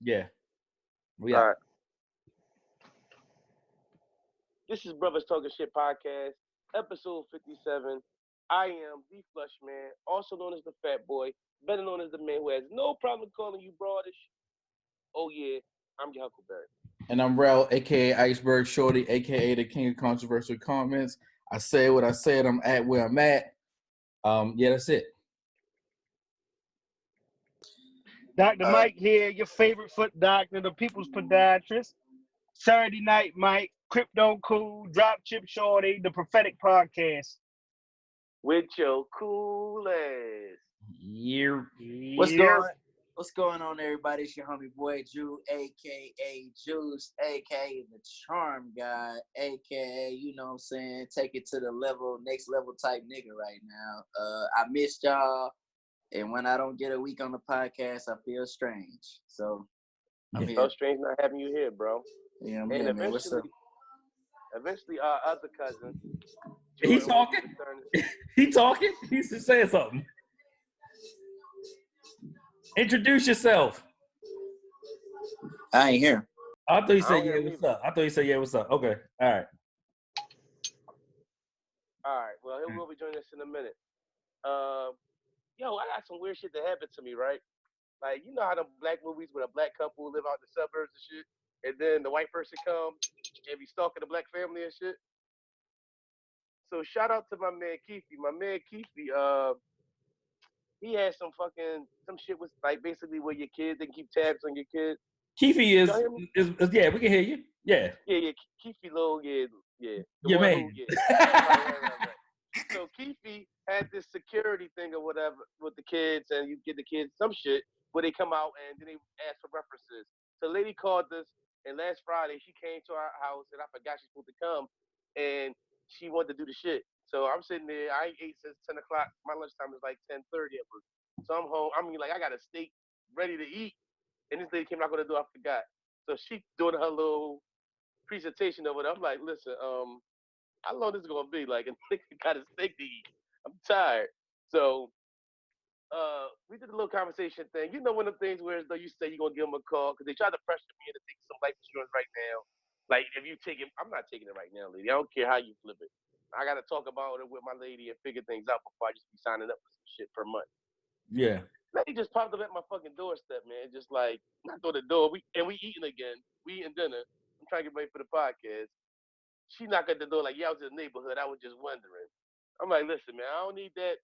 Yeah. We All out. right. This is Brothers Talking Shit Podcast, episode 57. I am the Flush Man, also known as the Fat Boy, better known as the man who has no problem calling you broadish. Oh yeah, I'm your Huckleberry. And I'm Rel, aka Iceberg Shorty, aka the King of Controversial Comments. I said what I said. I'm at where I'm at. Yeah, that's it. Dr. Mike here, your favorite foot doctor, the people's podiatrist. Saturday Night Mike, Crypto Cool, Drop Chip Shorty, the Prophetic Podcast. With your cool ass. Year. What's going on, everybody? It's your homie boy Drew, aka Juice, aka the Charm Guy, aka, you know what I'm saying, take it to the next level type nigga right now. I missed y'all, and when I don't get a week on the podcast, I feel strange. So I'm here. So strange not having you here, bro. Yeah, and here, man. What's up? Eventually, our other cousin. He's talking. He talking. He's just saying something. Introduce yourself. I ain't here. I thought you said, yeah, what's up? I thought you said, yeah, what's up? Okay. All right. All right. Well, he will be joining us in a minute. Yo, I got some weird shit that happened to me, right? Like, you know how the black movies with a black couple live out in the suburbs and shit, and then the white person come and be stalking the black family and shit. So shout out to my man Keefe. My man Keefe, he had some shit with like basically where your kids, they can keep tabs on your kids. Keefe is yeah, we can hear you. Yeah. Yeah, Keefe little, yeah. Your man. Right. So Keefe had this security thing or whatever with the kids, and you get the kids some shit where they come out and then they ask for references. So the lady called us, and last Friday she came to our house, and I forgot she's supposed to come, and she wanted to do the shit. So I'm sitting there. I ain't ate since 10 o'clock. My lunchtime is like 10:30 at work. So I'm home. I mean, like I got a steak ready to eat, and this lady came knock on the door. I forgot. So she doing her little presentation of it. I'm like, listen, how long this is gonna be? Like, a nigga got a steak to eat. I'm tired. So, we did a little conversation thing. You know, one of the things where though you say you're gonna give them a call because they tried to pressure me into taking some life insurance right now. Like, if you take it, I'm not taking it right now, lady. I don't care how you flip it. I gotta talk about it with my lady and figure things out before I just be signing up for some shit per month. Yeah. Lady just popped up at my fucking doorstep, man. Just like knocked on the door. We eating again. We eating dinner. I'm trying to get ready for the podcast. She knocked at the door like, yeah, I was in the neighborhood. I was just wondering. I'm like, listen, man, I don't need that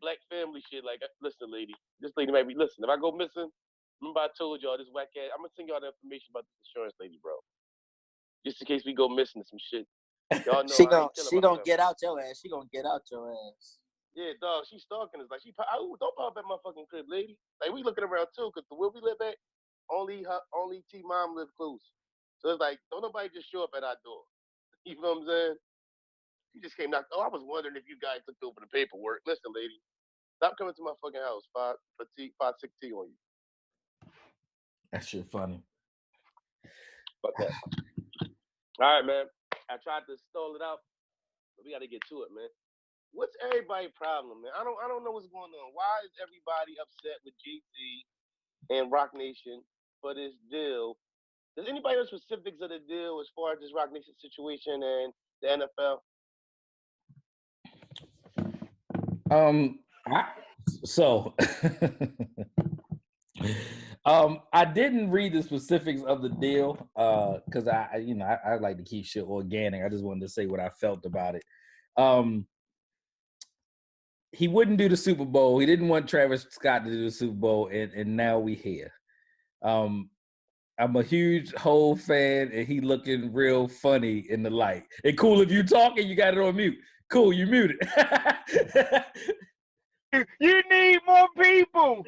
black family shit. Like, listen, lady, this lady might be listen. If I go missing, remember I told y'all this whack ass. I'm gonna send y'all the information about this insurance lady, bro. Just in case we go missing some shit. Y'all know she gonna get out your ass. She gonna get out your ass. Yeah, dog. She's stalking us. Like, don't pop up at my fucking crib, lady. Like, we looking around too, cause the where we live at, only T mom live close. So it's like, don't nobody just show up at our door. You know what I'm saying? He just came knocked. Oh, I was wondering if you guys looked over the paperwork. Listen, lady, stop coming to my fucking house. 5-6T on you. That shit funny. Fuck that. All right, man. I tried to stall it out, but we got to get to it, man. What's everybody's problem, man? I don't know what's going on. Why is everybody upset with Jay-Z and Rock Nation for this deal? Does anybody know specifics of the deal as far as this Rock Nation situation and the NFL? I didn't read the specifics of the deal because I like to keep shit organic. I just wanted to say what I felt about it. He wouldn't do the Super Bowl. He didn't want Travis Scott to do the Super Bowl, and now we here. I'm a huge Hov fan, and he looking real funny in the light. And cool, if you talking, you got it on mute. Cool, you muted. You need more people.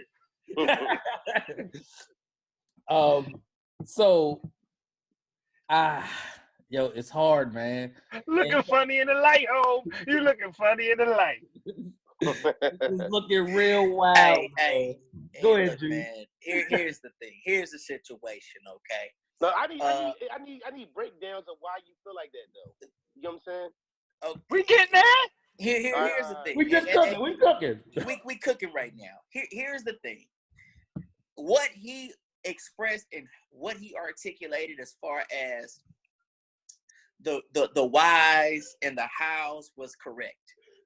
It's hard, man. Looking funny in the light, Hov. You looking funny in the light. It's looking real wild. Hey, go ahead, look, man. Here's the thing. Here's the situation, okay? No, I need breakdowns of why you feel like that, though. You know what I'm saying? Okay. We getting that? Here's the thing. We just cooking. We cooking. We cooking right now. Here's the thing. What he expressed and what he articulated as far as the whys and the hows was correct.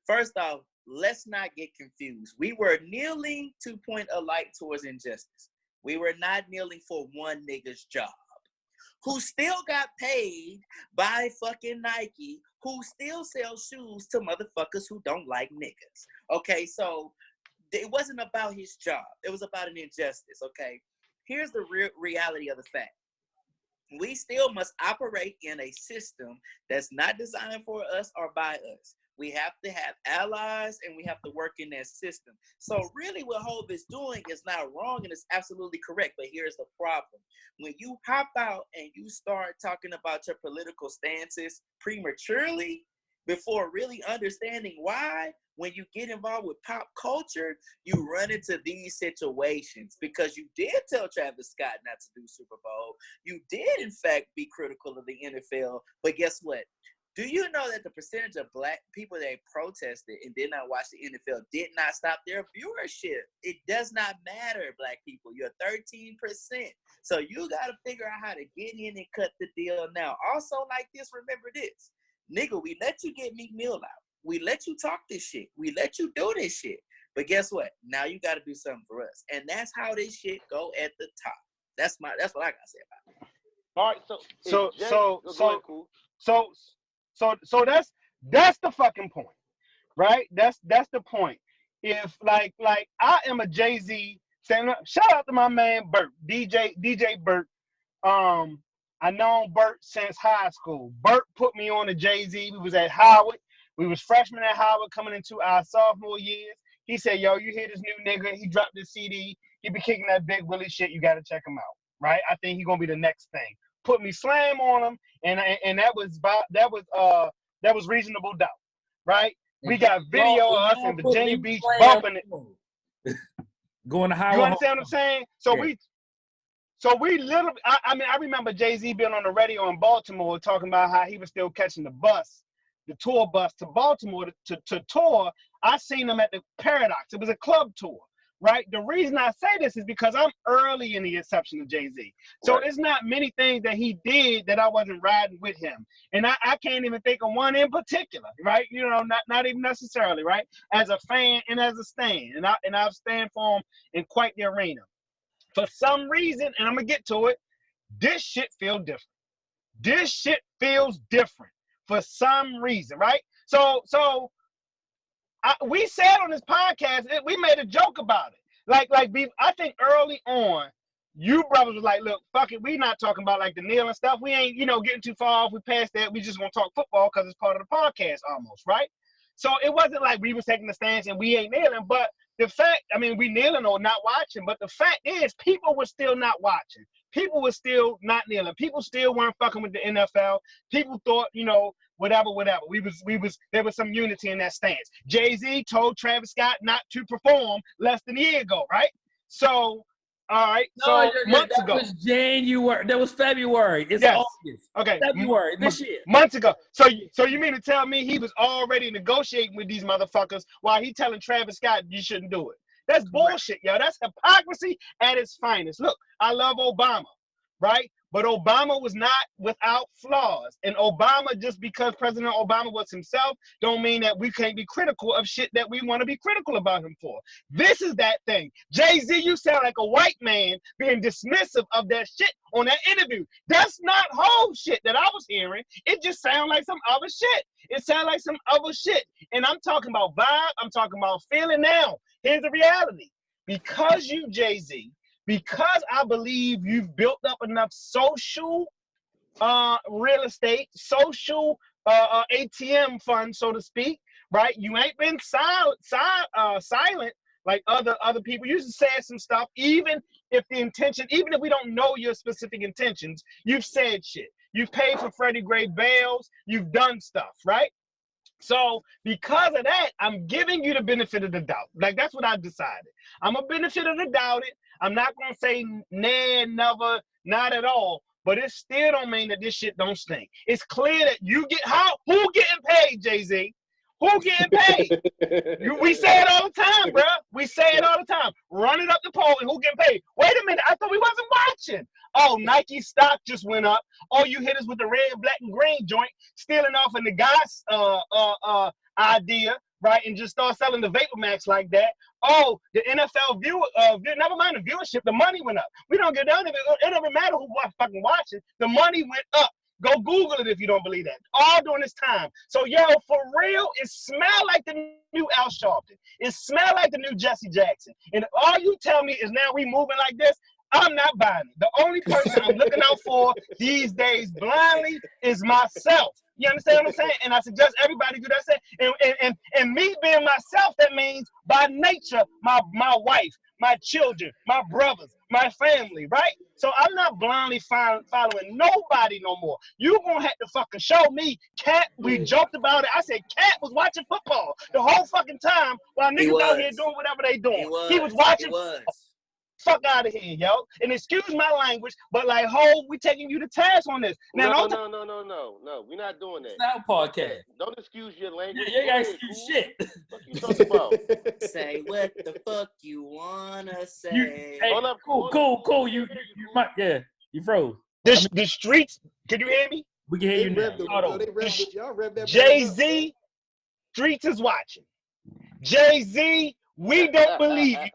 First off, let's not get confused. We were kneeling to point a light towards injustice. We were not kneeling for one nigga's job, who still got paid by fucking Nike, who still sells shoes to motherfuckers who don't like niggas. Okay, so it wasn't about his job. It was about an injustice, okay? Here's the real reality of the fact. We still must operate in a system that's not designed for us or by us. We have to have allies and we have to work in that system. So really what Hov is doing is not wrong and it's absolutely correct. But here's the problem. When you hop out and you start talking about your political stances prematurely, before really understanding why, when you get involved with pop culture, you run into these situations because you did tell Travis Scott not to do Super Bowl. You did, in fact, be critical of the NFL. But guess what? Do you know that the percentage of black people that protested and did not watch the NFL did not stop their viewership? It does not matter, black people. You're 13%. So you got to figure out how to get in and cut the deal now. Also, like this, remember this. Nigga, we let you get Meek Mill out. We let you talk this shit. We let you do this shit. But guess what? Now you got to do something for us. And that's how this shit go at the top. That's what I got to say about it. All right, So that's the fucking point, right? That's the point. If like I am a Jay-Z fan, shout out to my man Bert, DJ Bert. I known Bert since high school. Bert put me on to Jay-Z. We was at Howard. We was freshmen at Howard coming into our sophomore years. He said, yo, you hear this new nigga? He dropped this CD. He be kicking that Big Willie shit. You got to check him out, right? I think he going to be the next thing. Put me slam on him, and that was Reasonable Doubt, right? We got video of us in Virginia Beach bumping it. Going to Howard. You understand what I'm saying? So we literally, I mean, I remember Jay-Z being on the radio in Baltimore talking about how he was still catching the tour bus to Baltimore to tour. I seen him at the Paradox. It was a club tour, right? The reason I say this is because I'm early in the inception of Jay-Z. So There's not many things that he did that I wasn't riding with him. And I can't even think of one in particular, right? You know, not even necessarily, right? As a fan and as a stan. And I've stand for him in quite the arena. For some reason, and I'm going to get to it, this shit feels different. This shit feels different for some reason, right? So we said on this podcast, we made a joke about it. Like I think early on, you brothers was like, look, fuck it, we not talking about like the kneeling stuff. We ain't, getting too far off. We passed that. We just want to talk football because it's part of the podcast almost, right? So it wasn't like we was taking the stance and we ain't kneeling, but the fact, I mean, we kneeling or not watching, but the fact is people were still not watching. People were still not kneeling. People still weren't fucking with the NFL. People thought, whatever. There was some unity in that stance. Jay-Z told Travis Scott not to perform less than a year ago, right? So, all right. Months ago. That was January. That was February. It's August. Okay. February this year. Months ago. So you mean to tell me he was already negotiating with these motherfuckers while he telling Travis Scott you shouldn't do it? That's bullshit, yo. That's hypocrisy at its finest. Look, I love Obama, right? But Obama was not without flaws. And Obama, just because President Obama was himself, don't mean that we can't be critical of shit that we want to be critical about him for. This is that thing. Jay-Z, you sound like a white man being dismissive of that shit on that interview. That's not whole shit that I was hearing. It just sounds like some other shit. It sounds like some other shit. And I'm talking about vibe. I'm talking about feeling now. Here's the reality. Because you, Jay-Z, because I believe you've built up enough social real estate, social ATM fund, so to speak, right? You ain't been silent like other people. You just said some stuff, even if we don't know your specific intentions, you've said shit. You've paid for Freddie Gray bails. You've done stuff, right? So because of that, I'm giving you the benefit of the doubt. Like, that's what I've decided. I'm a benefit of the doubt. I'm not going to say nah, never, not at all. But it still don't mean that this shit don't stink. It's clear that who getting paid, Jay-Z? Who getting paid? We say it all the time, bro. We say it all the time. Run it up the pole and who getting paid? Wait a minute. I thought we wasn't watching? Oh, Nike stock just went up. Oh, you hit us with the red, black, and green joint, stealing off of the guy's idea, right? And just start selling the Vapor Max like that. Oh, the NFL never mind the viewership, the money went up. We don't get down to it. It doesn't matter who fucking watching. The money went up. Go Google it if you don't believe that. All during this time. So, yo, for real, it smell like the new Al Sharpton. It smell like the new Jesse Jackson. And all you tell me is now we moving like this, I'm not buying it. The only person I'm looking out for these days blindly is myself. You understand what I'm saying? And I suggest everybody do that. And me being myself, that means by nature, my wife, my children, my brothers, my family, right? So I'm not blindly following nobody no more. You gonna have to fucking show me. Cat, we joked about it. I said Cat was watching football the whole fucking time while niggas out here doing whatever they doing. He was watching. Fuck out of here, yo. And excuse my language, but like, ho, we taking you to task on this. Now, no. We're not doing that. It's not a podcast. Don't excuse your language. Yeah, you ain't gotta excuse shit. What you talking about? Say what the fuck you wanna say. Hey, Hold up, cool. You might, yeah. You froze. The streets. Can you hear me? We can hear you now. Y'all rev that. Jay-Z, streets is watching. Jay-Z, we don't believe you.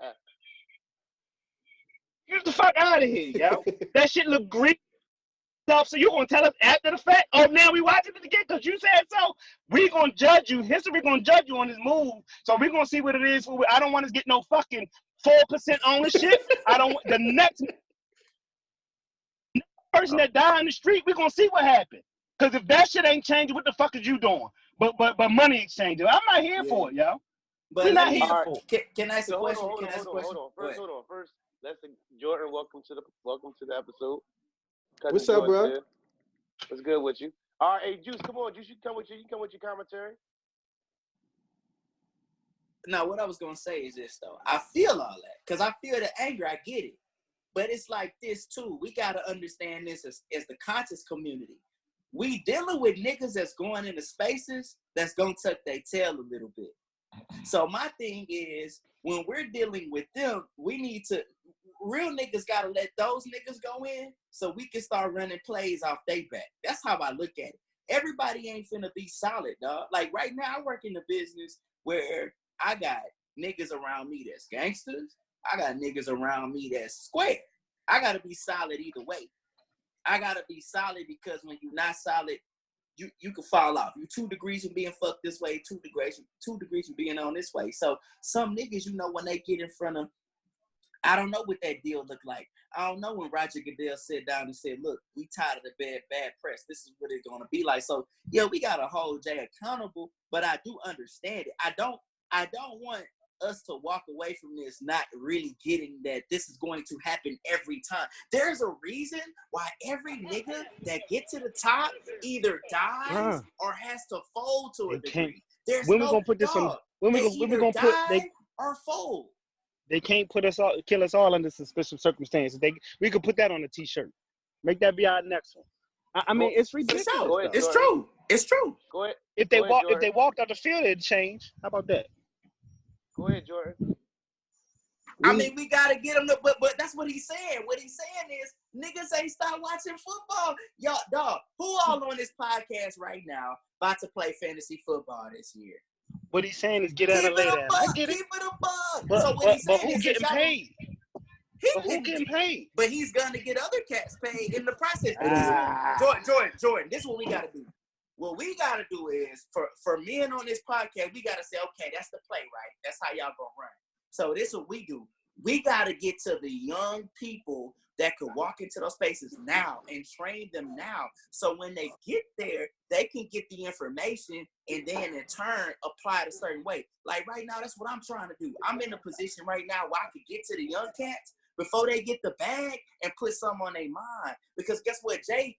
Get the fuck out of here, yo. That shit look green. So you gonna tell us after the fact? Oh, now we watching it again because you said so. We gonna judge you. History gonna judge you on this move. So we gonna see what it is. I don't want to get no fucking 4% ownership. I don't. The next person that die in the street, we gonna see what happened. Because if that shit ain't changing, what the fuck is you doing? But money exchange. I'm not here for it, yo. But we're not here for it. Can I ask a question? Hold on. First, let's Jordan. Welcome to the episode. What's up, bro? Here. What's good with you? All right, hey, Juice, come on, Juice. You come with your commentary. No, what I was gonna say is this though. I feel all that because I feel the anger. I get it, but it's like this too. We gotta understand this as the conscious community. We dealing with niggas that's going into spaces that's gonna tuck their tail a little bit. So my thing is, when we're dealing with them, we need to, real niggas gotta let those niggas go in so we can start running plays off their back. That's how I look at it. Everybody ain't finna be solid, dog. Like right now, I work in a business where I got niggas around me that's gangsters. I got niggas around me that's square. I gotta be solid either way. I gotta be solid because when you're not solid, you can fall off. You 2 degrees from being fucked this way, 2 degrees from being on this way. So some niggas, you know, when they get in front of, I don't know what that deal look like. I don't know when Roger Goodell sat down and said, look, we tired of the bad press. This is what it's gonna be like. So yeah, we gotta hold Jay accountable, but I do understand it. I don't want us to walk away from this not really getting that this is going to happen every time. There's a reason why every nigga that get to the top either dies or has to fold to a degree. There's when no we gonna put this on? When we gonna put they or fold? They can't kill us all under suspicious circumstances. We could put that on a t-shirt. Make that be our next one. I mean, it's ridiculous. Sure. It's true. It's true. Go ahead. If they walked out the field, it'd change. How about that? Go ahead, Jordan. I mean, we gotta get them to, but that's what he's saying. What he's saying is niggas ain't start watching football. Y'all, dog, who all on this podcast right now about to play fantasy football this year? What he's saying is get out of later. I get it. Keep it a buck. But, so what he's saying who getting paid? Who getting paid? But he's gonna get other cats paid in the process. Jordan, this is what we gotta do. What we gotta do is for men on this podcast, we gotta say, okay, that's the play, right? That's how y'all gonna run. So this is what we do. We gotta get to the young people that could walk into those spaces now and train them now. So when they get there, they can get the information and then in turn apply it a certain way. Like right now, that's what I'm trying to do. I'm in a position right now where I can get to the young cats before they get the bag and put something on their mind. Because guess what, Jay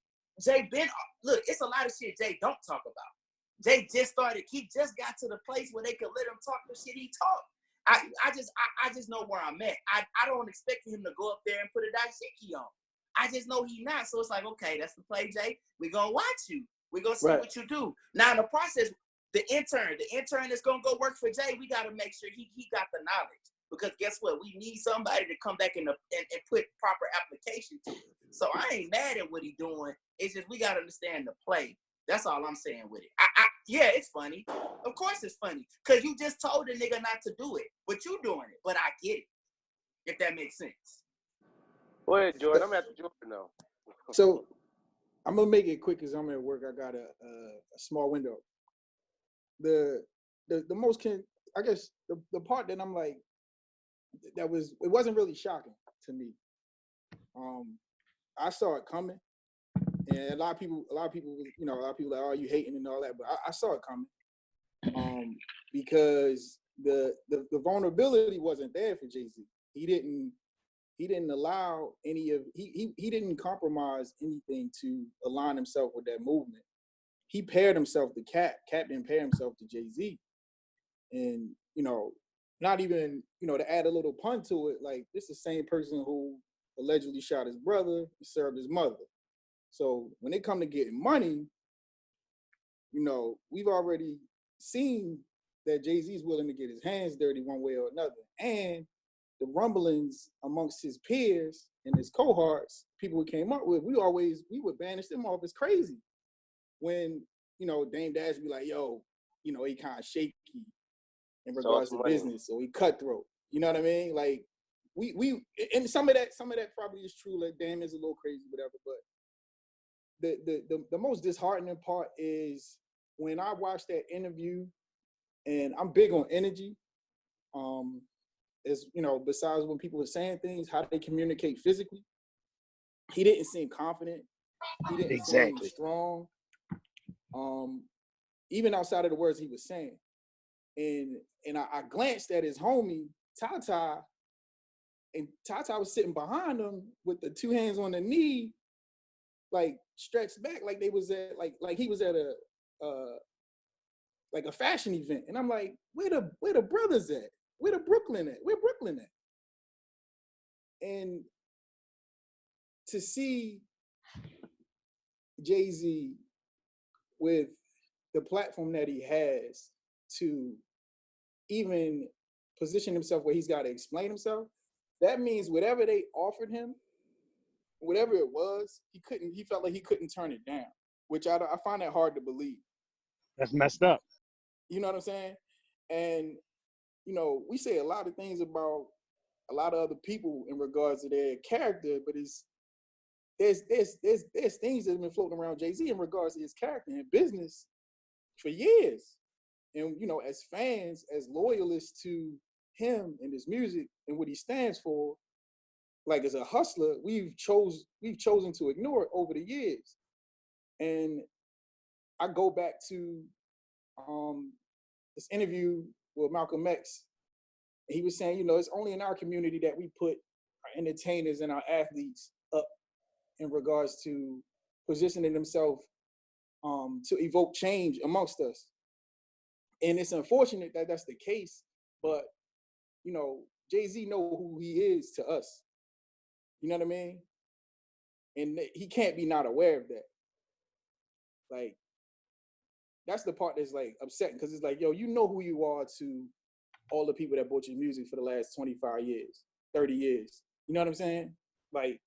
been, look, it's a lot of shit Jay don't talk about. Jay just started, he just got to the place where they could let him talk the shit he talk. I just know where I'm at. I don't expect him to go up there and put a dashiki on. I just know he not. So it's like, okay, that's the play, Jay. We're gonna watch you. We're gonna see what you do. Now in the process, the intern that's gonna go work for Jay, we gotta make sure he got the knowledge. because guess what? We need somebody to come back and put proper application to it. So I ain't mad at what he doing. It's just we gotta understand the play. That's all I'm saying with it. Yeah, it's funny. Of course it's funny. Because you just told the nigga not to do it. But you doing it. But I get it. If that makes sense. Go ahead, Jordan. I'm at the Jordan now. So I'm gonna make it quick because I'm at work. I got a small window. The most I guess the part that I'm like it wasn't really shocking to me. I saw it coming, and a lot of people, you know, like, oh, you hating and all that, but I saw it coming, because the vulnerability wasn't there for Jay-Z. He didn't allow he didn't compromise anything to align himself with that movement. He paired himself to Cap. Cap didn't pair himself to Jay-Z. And, you know, not even, you know, to add a little pun to it, like, this is the same person who allegedly shot his brother and served his mother. So when they come to getting money, you know, we've already seen that Jay-Z is willing to get his hands dirty one way or another. And the rumblings amongst his peers and his cohorts, people who came up with, we would banish them off as crazy. When, you know, Dame Dash be like, yo, you know, he kind of shaky in regards to business, or he cutthroat. You know what I mean? Like, we and some of that probably is true. Like, Dame is a little crazy, whatever. But the most disheartening part is when I watched that interview, and I'm big on energy. As you know, besides when people are saying things, how they communicate physically. He didn't seem confident. He didn't seem strong. Even outside of the words he was saying. And I glanced at his homie, Tata, and Tata was sitting behind him with the two hands on the knee, like stretched back, like they was at like he was at a fashion event. And I'm like, where the brothers at? Where the Brooklyn at? Where Brooklyn at? And to see Jay-Z with the platform that he has to even position himself where he's got to explain himself, that means whatever they offered him, whatever it was, he felt like he couldn't turn it down, which I find that hard to believe. That's messed up. You know what I'm saying? And, you know, we say a lot of things about a lot of other people in regards to their character, but there's things that have been floating around Jay-Z in regards to his character and business for years. And, you know, as fans, as loyalists to him and his music and what he stands for, like as a hustler, we've chosen to ignore it over the years. And I go back to this interview with Malcolm X. And he was saying, you know, it's only in our community that we put our entertainers and our athletes up in regards to positioning themselves to evoke change amongst us. And it's unfortunate that that's the case, but, you know, Jay-Z know who he is to us. You know what I mean? And he can't be not aware of that. Like, that's the part that's, like, upsetting, because it's like, yo, you know who you are to all the people that bought your music for the last 25 years, 30 years. You know what I'm saying? Like,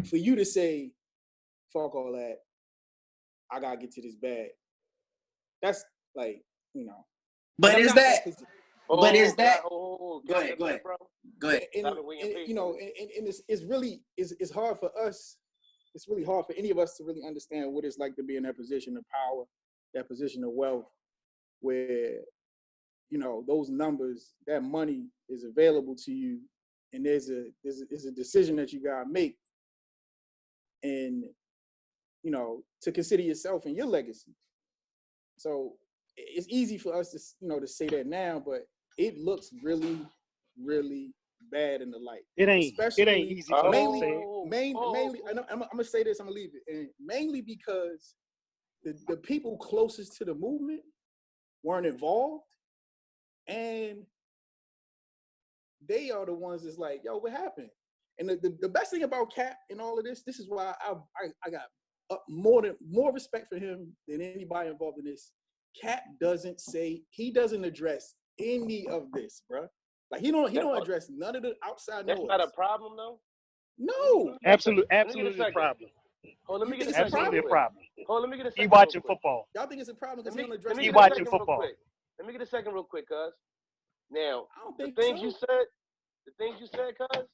for you to say, fuck all that, I gotta get to this bag. That's, like, you know. But is that... Go ahead, bro. Go ahead. And you know, and it's really hard for us. It's really hard for any of us to really understand what it's like to be in that position of power, that position of wealth, where, you know, those numbers, that money is available to you, and there's a decision that you gotta make, and, you know, to consider yourself and your legacy. So it's easy for us to, you know, to say that now, but it looks really, really bad in the light. It ain't easy for mainly, I'm gonna say this, I'm gonna leave it, and mainly because the people closest to the movement weren't involved, and they are the ones that's like, yo, what happened? And the best thing about Cap and all of this is why I got more respect for him than anybody involved in this. Cap doesn't address any of this, bro. Like he don't address none of the outside That's noise. not a problem, though. No. Absolutely Let me get a a second. problem. Hold on, let me You get a think it's a second. Absolutely a real quick. problem. Hold on, let me get a He second. watching real quick. football. Y'all think it's a problem because Let he don't me address get He a the watching second noise? real football. quick. Let me get a second real quick, cuz. Now, I don't the think things so. you said, cuz,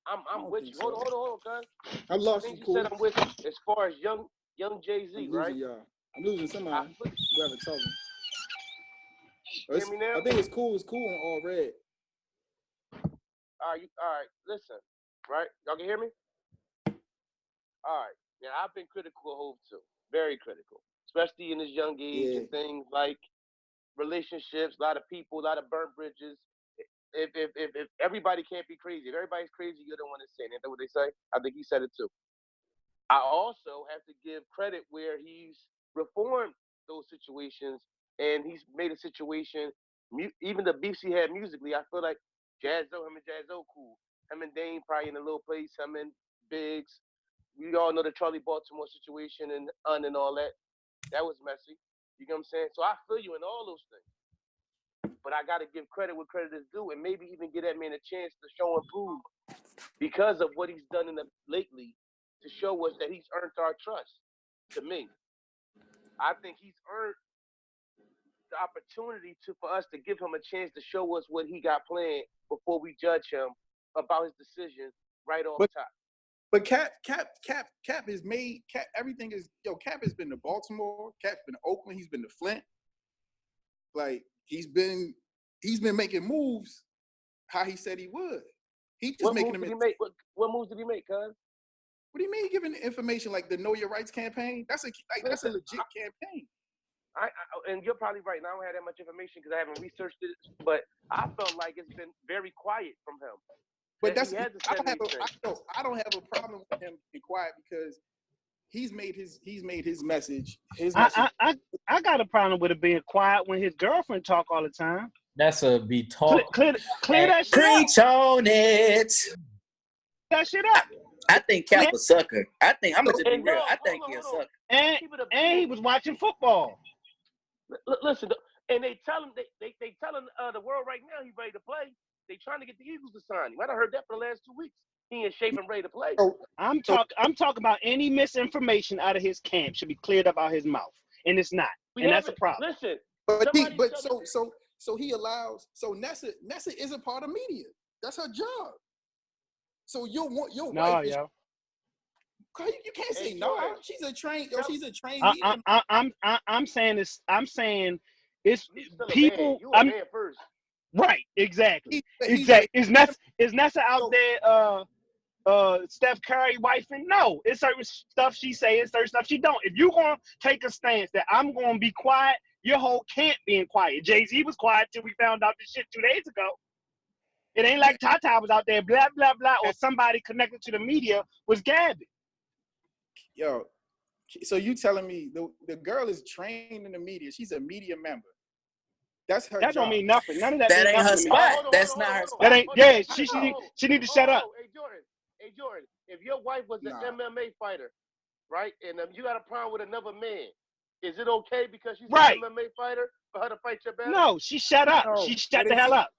I'm don't with think you. so. Hold on, cuz. I The lost things you, you cool. said, I'm with you. As far as young Jay-Z, I'm right? losing y'all. I'm losing somebody. Whoever talking. Hear me now? I think it's cool. It's cool on all red. All right, listen, right? Y'all can hear me? All right. Now, I've been critical of Hov too. Very critical. Especially in his young age and things like relationships, a lot of people, a lot of burnt bridges. If everybody can't be crazy, if everybody's crazy, you're the one that's saying it. That's what they say. I think he said it too. I also have to give credit where he's reformed those situations and he's made a situation. Even the beefs he had musically, I feel like him and Jazzo cool. Him and Dame probably in a little place. Him and Biggs. We all know the Charlie Baltimore situation and all that. That was messy. You know what I'm saying? So I feel you in all those things. But I got to give credit where credit is due and maybe even give that man a chance to show and prove because of what he's done lately to show us that he's earned our trust. To me, I think he's earned the opportunity for us to give him a chance to show us what he got planned before we judge him about his decision right off top. But Cap is made. Cap, everything is Cap has been to Baltimore. Cap's been to Oakland. He's been to Flint. Like he's been making moves how he said he would. He just What making moves them. Did he make? What moves did he make, cuz? What do you mean he giving information like the Know Your Rights campaign? That's a legit campaign. And you're probably right. Now I don't have that much information because I haven't researched it, but I felt like it's been very quiet from him. But I don't have a problem with him being quiet because he's made his message. I got a problem with it being quiet when his girlfriend talk all the time. That's a be talk. Clear that shit Preach on it. That shit up. I think Cap a sucker. I'm gonna just be real. I think he's a sucker. And he was watching football. Listen, and they tell him they telling the world right now he's ready to play. They trying to get the Eagles to sign him. I done heard that for the last 2 weeks. He in shape and ready to play. I'm talking about any misinformation out of his camp should be cleared up out his mouth, and it's not, and that's a problem. Listen, so he allows. So Nessa is a part of media. That's her job. So your wife is. Yo. You can't say no. She's a trained. She's a trained. I'm saying this. I'm saying it's people. You a man first. Right. Exactly. Exactly. Is Nessa out there? Steph Curry wifing? No. It's certain stuff she say. It's certain stuff she don't. If you gonna take a stance that I'm gonna be quiet, your whole camp being quiet. Jay-Z was quiet till we found out this shit 2 days ago. It ain't like Tata was out there blah blah blah, or somebody connected to the media was gabbing. Yo, so you telling me the girl is trained in the media? She's a media member. That's her job. That don't mean nothing. None of that. That ain't her spot. That's not her spot. She need to shut up. Hey Jordan, if your wife was an MMA fighter, right, and you got a problem with another man, is it okay because she's an MMA fighter for her to fight your battle? No, she shut up. No, she shut the hell up.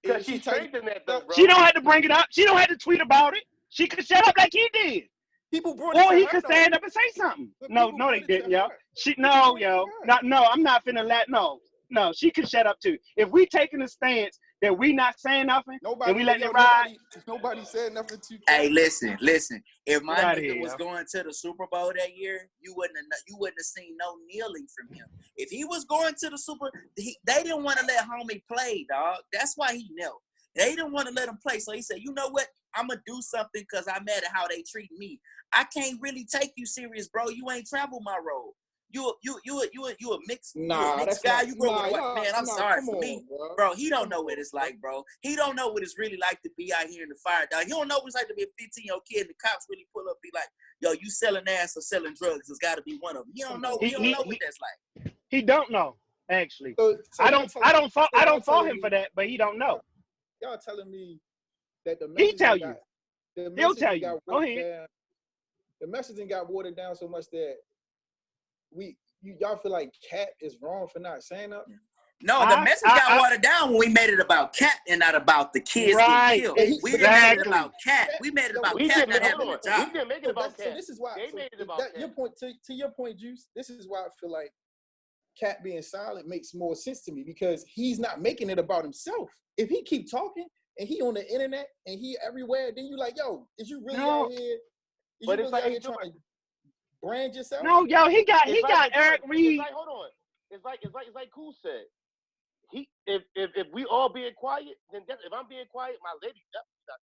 Because she's trained in that, though, bro. She don't have to bring it up. She don't have to tweet about it. She could shut up like he did. People brought it to her. Or he could stand up and say something. No, they didn't, yo. I'm not finna let No, she could shut up too. If we taking a stance that we not saying nothing, and we letting it ride. Nobody said nothing to you. Hey, listen. If my nigga was going to the Super Bowl that year, you wouldn't have seen no kneeling from him. If he was going to the they didn't want to let homie play, dog. That's why he knelt. They didn't want to let him play, so he said, "You know what? I'm gonna do something because I'm mad at how they treat me. I can't really take you serious, bro. You ain't traveled my road. You a mixed guy. You grow with a white man. I'm sorry for me, bro. He don't know what it's like, bro. He don't know what it's really like to be out here in the fire, dog. He don't know what it's like to be a 15-year-old kid and the cops really pull up, be like, "Yo, you selling ass or selling drugs? It's got to be one of them." He don't know. He don't know what that's like. He don't know, actually. So I don't fault him for that, but he don't know. Y'all telling me that the he tell you. He'll tell you. Go ahead. The messaging got watered down so much that y'all feel like Cap is wrong for not saying that? No, the message got watered down when we made it about Cat and not about the kids Right, getting killed. We didn't make it about Cat. We made it about We Cat didn't not having a job. We didn't make it about So Cat. this is why. They So made it about Cat. your point to your point, Juice. This is why I feel like Cat being silent makes more sense to me because he's not making it about himself. If he keep talking and he on the internet and he everywhere, then you like, yo, is you really out here? Is But you it's really like out here trying to brand yourself? No, yo, he got Eric Reed. It's like, hold on. It's like Cool said. If we all being quiet, then if I'm being quiet, my lady definitely not.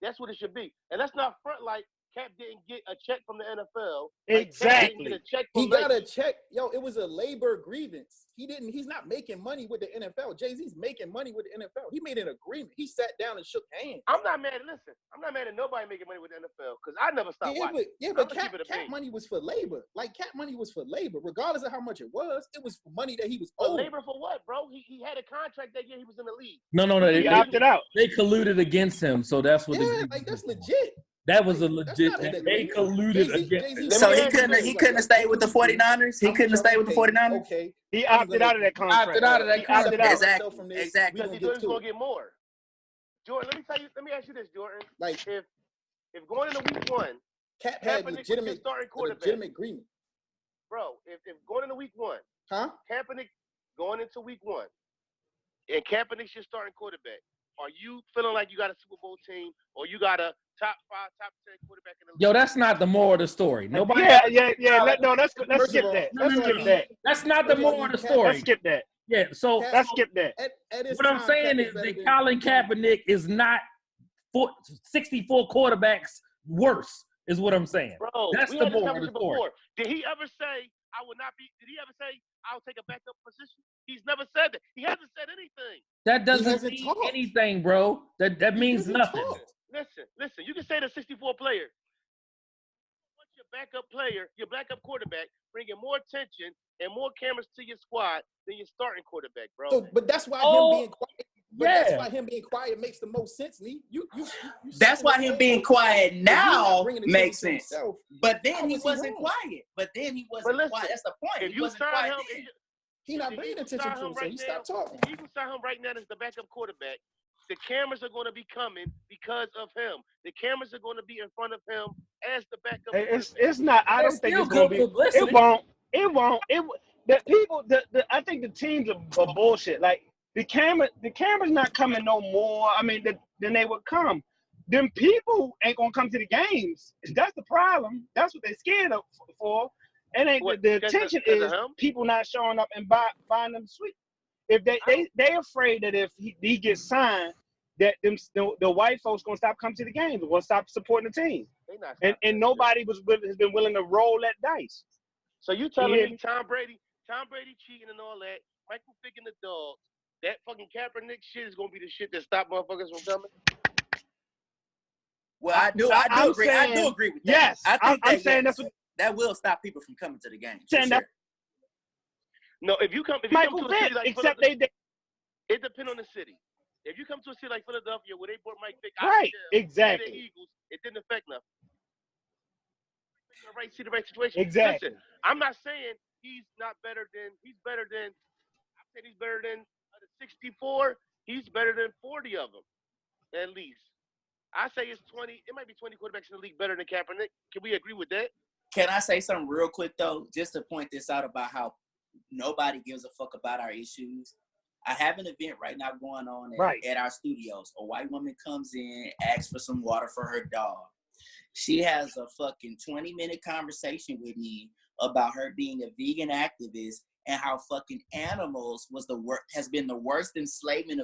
That's what it should be. And let's not front like Cap didn't get a check from the NFL. Exactly. Like, Cap didn't get a check from He got Nike. a check. Yo, it was a labor grievance. He's not making money with the NFL. Jay-Z's making money with the NFL. He made an agreement. He sat down and shook hands. I'm not mad at nobody making money with the NFL because I never stopped watching. But Cap money was for labor. Like Cap money was for labor, regardless of how much it was for money that he was But owed. labor for what, bro? He had a contract that year he was in the league. No. He opted out. They colluded against him, so that's what. Yeah, like that's legit. That was a legit. not an They agreement. colluded Jay-Z- against him. Jay-Z- So he couldn't have stayed with the 49ers? He couldn't have stayed with the 49ers? Okay. He opted out of that contract. Opted out of that He opted out. Exactly. Because Exactly. he thought he was gonna get more. Jordan, let me ask you this, Jordan. Like If going into week one, Cap had Kaepernick was legitimate your starting quarterback, legitimate agreement. bro. If going into week one, Huh? Kaepernick going into week one, and Kaepernick's your starting quarterback, are you feeling like you got a Super Bowl team or you got a top 5, top 10 quarterback in the league? Yo, that's not the moral of the story. Nobody. Yeah. Let's First skip of all, that. No, Let's no, skip no. that. That's not the moral of the Let's story. skip that. Yeah. So Let's skip that. At his what I'm time, saying Cap is was better that than- Colin Kaepernick is not 64 quarterbacks worse. Is what I'm saying. Bro, That's we the had this moral of the conversation story. before. Did he ever say I would not be? Did he ever say I'll take a backup position? He's never said that. He hasn't said anything. That doesn't hasn't mean talked. anything, bro. That means hasn't nothing. talked. Listen. You can say the 64 player. Once your backup player, your backup quarterback, bringing more attention and more cameras to your squad than your starting quarterback, bro. So, but that's why Oh, him being quiet. But yeah. that's why him being quiet makes the most sense, Lee. You That's why him being quiet now makes sense. Himself. But How then he was he wasn't wrong? quiet. But then he But wasn't listen, quiet. That's the point. if He you wasn't sign quiet him, then. He not if bringing you attention sign to him himself. right He now, stopped talking. if you sign him right now as the backup quarterback, the cameras are going to be coming because of him. The cameras are going to be in front of him as the backup. It's not. I don't think it's gonna be. It won't. I think the teams are bullshit. Like the camera's not coming no more. I mean, then they would come. Them people ain't gonna come to the games. That's the problem. That's what they scared of for. And the attention is people not showing up and buying them sweet. If they afraid that if he gets signed, that the white folks gonna stop coming to the games, or stop supporting the team. And nobody has been willing to roll that dice. So you telling me Tom Brady cheating and all that, Michael Vick and the dogs, that fucking Kaepernick shit is gonna be the shit that stop motherfuckers from coming? Well, I do agree. I do agree with that. Yes, I'm saying that's what that will stop people from coming to the game. Saying that. No, if you come to a city like except Philadelphia, it depends on the city. If you come to a city like Philadelphia where they brought Mike Vick out right, the exactly. the Eagles, it didn't affect nothing. The right city, right situation. Exactly. Listen, I'm not saying he's better than. I'm saying he's better than the 64. He's better than 40 of them, at least. I say it's 20. It might be 20 quarterbacks in the league better than Kaepernick. Can we agree with that? Can I say something real quick though, just to point this out about how nobody gives a fuck about our issues? I have an event right now going on at our studios. A white woman comes in, asks for some water for her dog. She has a fucking 20-minute conversation with me about her being a vegan activist and how fucking animals has been the worst enslavement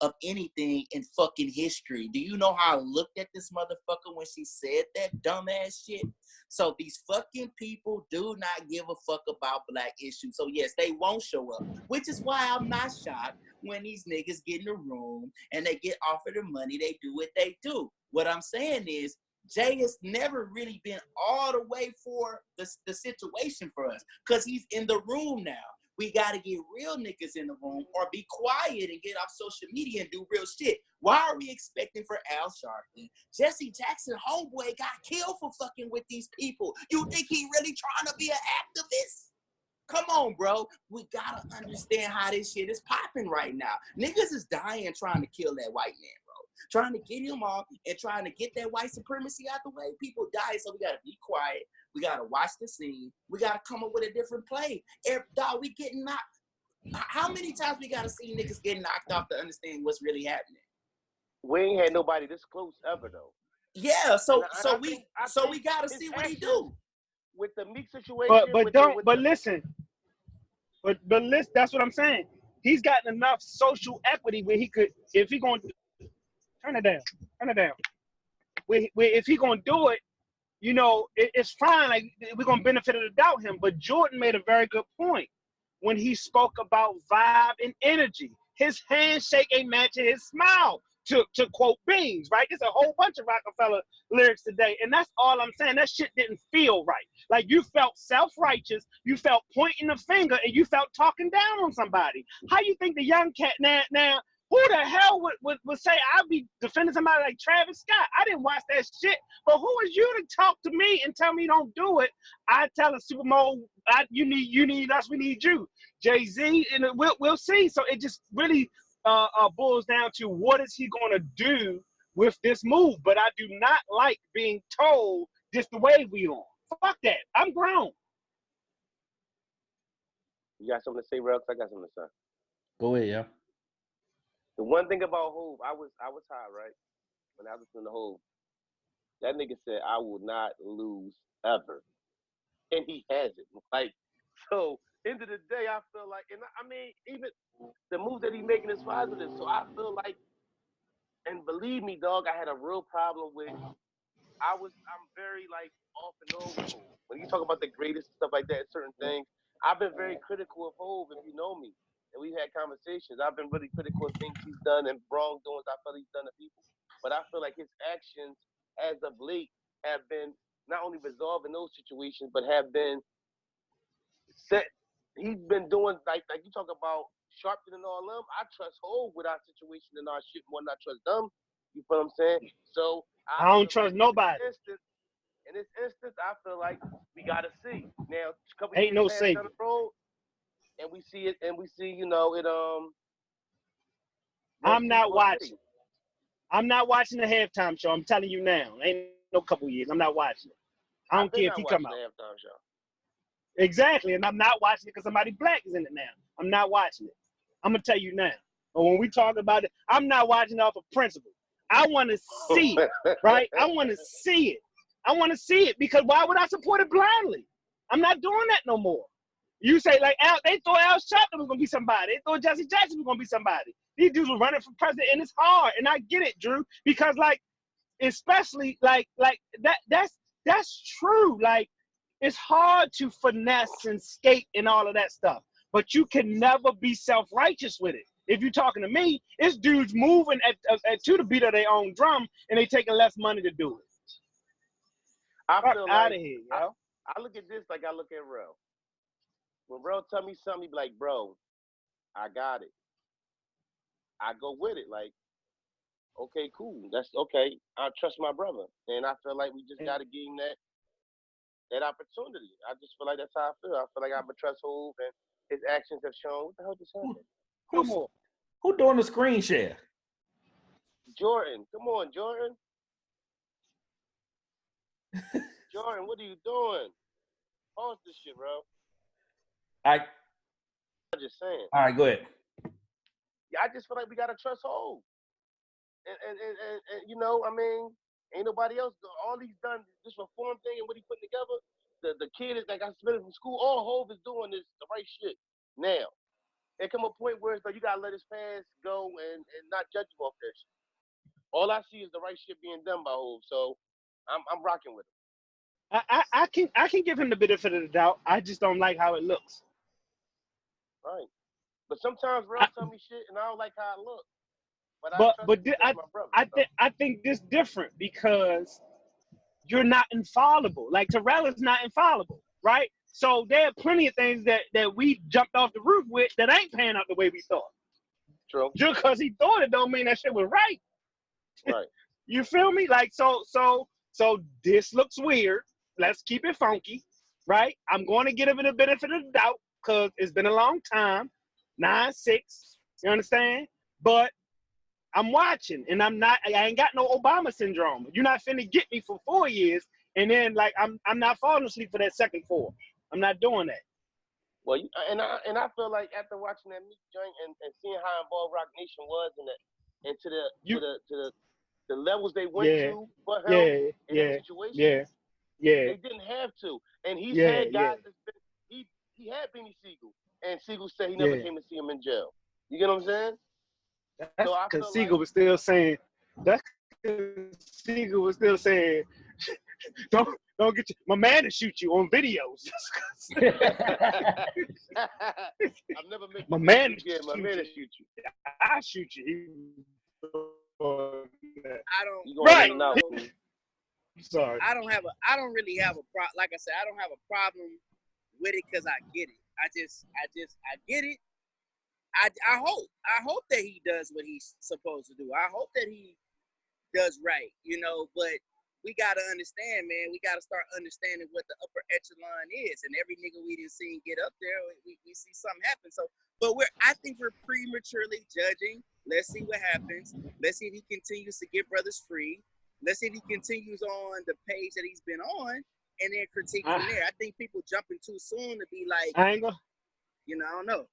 of anything in fucking history. Do you know how I looked at this motherfucker when she said that dumbass shit? So these fucking people do not give a fuck about black issues. So yes, they won't show up, which is why I'm not shocked when these niggas get in the room and they get offered the money, they do what they do. What I'm saying is, Jay has never really been all the way for the situation for us because he's in the room now. We got to get real niggas in the room or be quiet and get off social media and do real shit. Why are we expecting for Al Sharpton? Jesse Jackson, homeboy, got killed for fucking with these people. You think he really trying to be an activist? Come on, bro. We gotta understand how this shit is popping right now. Niggas is dying trying to kill that white man, bro. Trying to get him off and trying to get that white supremacy out the way. People die, so we gotta be quiet. We gotta watch the scene. We gotta come up with a different play. Dog, we getting knocked. How many times we gotta see niggas getting knocked off to understand what's really happening? We ain't had nobody this close ever though. Yeah, so And we gotta see what he do. With the Meek situation. Listen. That's what I'm saying. He's gotten enough social equity where he could, if he gonna turn it down. If he gonna do it, you know, it's fine. Like, we're gonna benefit of the doubt him. But Jordan made a very good point when he spoke about vibe and energy. His handshake ain't matching his smile. To quote Beans, right? There's a whole bunch of Rockefeller lyrics today, and that's all I'm saying. That shit didn't feel right. Like, you felt self-righteous, you felt pointing the finger, and you felt talking down on somebody. How you think the young cat now? Who the hell would say I'd be defending somebody like Travis Scott? I didn't watch that shit, but who is you to talk to me and tell me don't do it? I tell a Supermo, you need us, we need you. Jay-Z, and we'll see. So it just really boils down to what is he going to do with this move. But I do not like being told this the way we on. Fuck that. I'm grown. You got something to say, Rex? I got something to say. Go ahead, yeah. The one thing about Hov, I was high, right? When I was listening to Hov, that nigga said, I will not lose ever. And he hasn't. Like, so, end of the day, I feel like, and I mean, even the move that he's making is positive. So I feel like, and believe me, dog, I had a real problem with, I'm very, like, off and on with Hov. When you talk about the greatest and stuff like that, certain things, I've been very critical of Hov, if you know me. And we've had conversations. I've been really critical of things he's done and wrongdoings I feel he's done to people. But I feel like his actions as of late have been not only resolving those situations, but have been set. He's been doing, like you talk about Sharpton and all them. I trust Hov with our situation and our shit more than I trust them. You feel what I'm saying? So I don't trust nobody. In this instance, I feel like we gotta see. Now, a couple ain't no years savior. down the road, and we see it, and we see, you know, it. I'm not watching. I'm not watching the halftime show. I'm telling you now. Ain't no couple years. I'm not watching it. I don't care if he come out. The halftime show. Exactly, and I'm not watching it because somebody black is in it now. I'm not watching it. I'm gonna tell you now. But when we talk about it, I'm not watching it off of principle. I want to see it, right? I want to see it. I want to see it because why would I support it blindly? I'm not doing that no more. You say, like, they thought Al Sharpton was going to be somebody. They thought Jesse Jackson was going to be somebody. These dudes were running for president, and it's hard. And I get it, Drew, because, like, especially, like that's true. Like, it's hard to finesse and skate and all of that stuff. But you can never be self-righteous with it. If you're talking to me, it's dudes moving to the beat of their own drum, and they taking less money to do it. I feel out like, of here, yo. I look at this like I look at Rel. When Rel tell me something, he be like, bro, I got it. I go with it. Like, okay, cool. That's okay. I trust my brother. And I feel like we just got to give him that opportunity. I just feel like that's how I feel. I feel like I'm a trust Hov, and his actions have shown. What the hell just happened? Who doing the screen share? Jordan. Come on, Jordan. Jordan, what are you doing? Pause this shit, bro. I'm just saying. All right, go ahead. Yeah, I just feel like we gotta trust Hov. And you know, I mean, ain't nobody else. All he's done, this reform thing and what he put together. The kid is like I submitted from school. All Hov is doing is the right shit. Now, there come a point where it's like you gotta let his fans go and not judge him off that shit. All I see is the right shit being done by Hov. So I'm rocking with him. I can give him the benefit of the doubt. I just don't like how it looks. Right. But sometimes Rel tell me shit and I don't like how it looks. I think this different because you're not infallible. Like Terrell is not infallible, right? So there are plenty of things that we jumped off the roof with that ain't panning out the way we thought. True. Just because he thought it don't mean that shit was right. Right. You feel me? Like so this looks weird. Let's keep it funky, right? I'm going to give him the benefit of the doubt. because it's been a long time. 9-6, you understand? But I'm watching, and I ain't got no Obama syndrome. You're not finna get me for 4 years, and then like I'm not falling asleep for that second 4. I'm not doing that. Well, and I feel like after watching that Meek joint and seeing how involved Rock Nation was to the levels they went to for him in that situation, they didn't have to. And he's had guys that's been, he had Beanie Siegel, and Siegel said he never came to see him in jail. You get what I'm saying? That's because Siegel was still saying. That's because Siegel was still saying, don't get my man to shoot you on videos. I've never made my man to shoot you. I shoot you. I don't. Right. Sorry. I don't really have a problem. Like I said, I don't have a problem with it because I get it. I get it. I hope that he does what he's supposed to do. I hope that he does right, but we got to understand, man, we got to start understanding what the upper echelon is. And every nigga we didn't see get up there, we see something happen. So, but I think we're prematurely judging. Let's see what happens. Let's see if he continues to get brothers free. Let's see if he continues on the page that he's been on and then critique from there. I think people jumping too soon to be like, I don't know.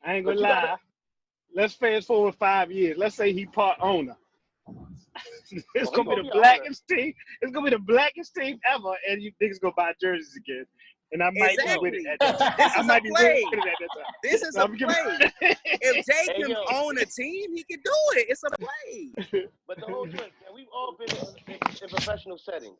I ain't gonna lie. Let's fast forward 5 years. Let's say he part owner. It's gonna be the blackest team. It's gonna be the blackest team ever, and you niggas gonna buy jerseys again. And I might be with it at that time. I might be with it at that time. This is a play. If Jay can own a team, he can do it. It's a play. But the whole thing, and we've all been in professional settings,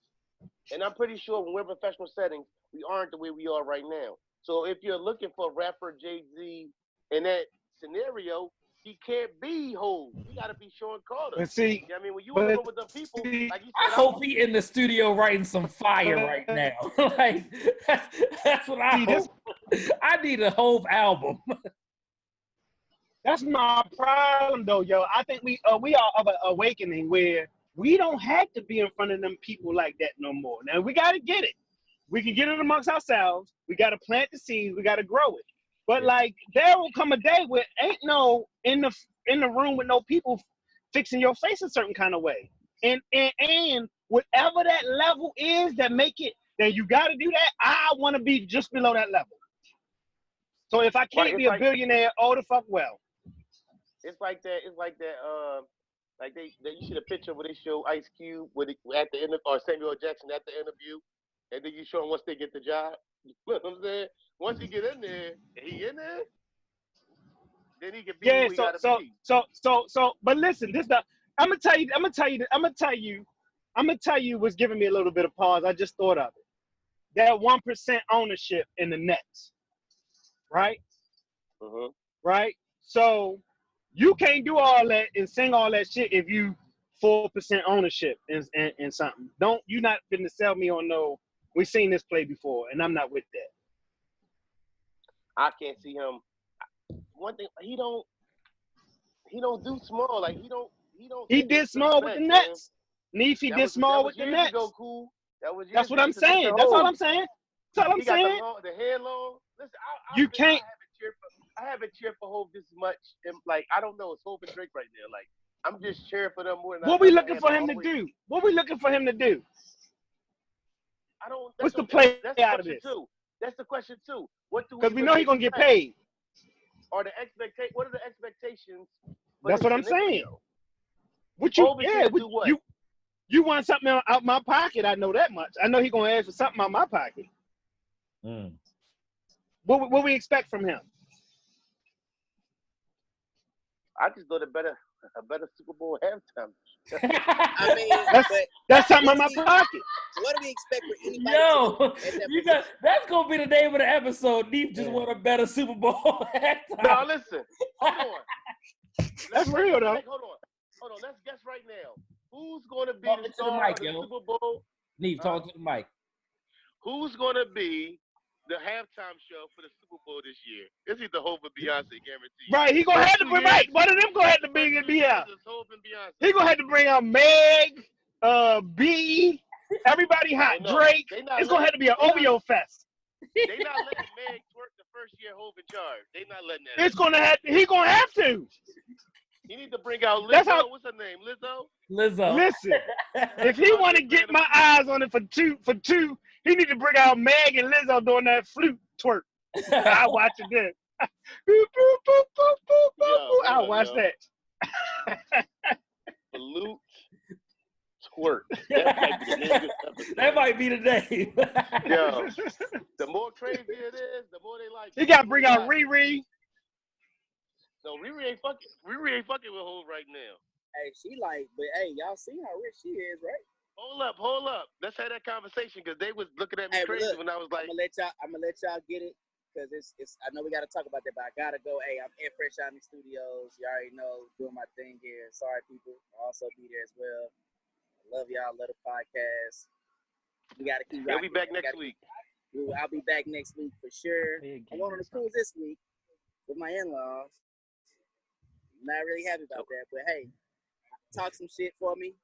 and I'm pretty sure when we're in professional settings, we aren't the way we are right now. So if you're looking for rapper Jay-Z in that scenario, he can't be Hov. He got to be Sean Carter. But see, I mean, when you in with the people, like you said, I hope he in the studio writing some fire right now. Like that's what I hope. I need a Hov album. That's my problem, though, yo. I think we are of an awakening where we don't have to be in front of them people like that no more. Now we got to get it. We can get it amongst ourselves. We got to plant the seeds. We got to grow it. But like, there will come a day where ain't no in the room with no people fixing your face a certain kind of way, and whatever that level is that make it that you got to do that. I want to be just below that level. So if I can't be a billionaire, oh the fuck well. It's like that. Like they you see the picture where they show Ice Cube at the end of, or Samuel Jackson at the interview, and then you show him once they get the job. You know what I'm saying? Once he get in there, then he can be who he gotta be. So. But listen, I'm gonna tell you what's giving me a little bit of pause. I just thought of it. That 1% ownership in the Nets, right? Uh-huh. Right. So you can't do all that and sing all that shit if you 4% ownership in something. You're not finna sell me on no. We've seen this play before, and I'm not with that. I can't see him. One thing, he don't do small. Like he don't. He did small with the Nets. Neef, he did small with the Nets. Cool. That's what I'm saying. That's all I'm saying. That's all I'm saying. The hair long. Listen, you can't. I haven't cheered for Hov this much. And like, I don't know. It's Hov and Drake right there. Like, I'm just cheering for them more than what we looking for him to do? What we looking for him to do? I don't. What's the play out of this? That's the question too. Because we know he's gonna get paid. Or the expectation? What are the expectations? That's what I'm saying. What you? Yeah. You want something out my pocket? I know that much. I know he's gonna ask for something out my pocket. Mm. What we expect from him? I just thought a better Super Bowl halftime. I mean, that's something on my pocket. What do we expect for anybody? Yo, that's gonna be the name of the episode. Neef just want a better Super Bowl halftime. No, listen. Hold on. That's real though. Hold on. Let's guess right now. Who's gonna be the star of the Super Bowl? Neef, talk to the mic. Who's gonna be the halftime show for the Super Bowl this year? It's either Hov or Beyonce, guaranteed. Right, he gonna have to bring right. One of them gonna have to bring it out. He gonna have to bring out Meg, B, everybody hot. Drake. It's gonna have to be an OVO fest. They not letting Meg twerk the first year Hov in charge. They not letting that. It's gonna have. He gonna have to. He need to bring out Lizzo. That's how- What's her name? Lizzo. Lizzo. Listen, if he want to get my eyes on it for two, he need to bring out Meg and Lizzo doing that flute twerk. I watch it then. Boop, boop, boop, boop, boop, boop, boop. I watch that. Flute twerk. That might be the name of this episode. That might be the name. Yo, the more crazy it is, the more they like. He got to bring out Riri. No, Riri ain't fucking with Hov right now. Hey, she like, but hey, y'all see how rich she is, right? Hold up. Let's have that conversation because they was looking at me Hey, crazy look, when I was like, I'm gonna let y'all get it because it's. I know we gotta talk about that, but I gotta go. Hey, I'm in Fresh Army Studios. You already know, doing my thing here. Sorry, people. I'll also be there as well. I love y'all. Love the podcast. We gotta keep. We'll be back next week. I'll be back next week for sure. I went on a cruise this week with my in-laws. Not really happy about that, but hey, talk some shit for me.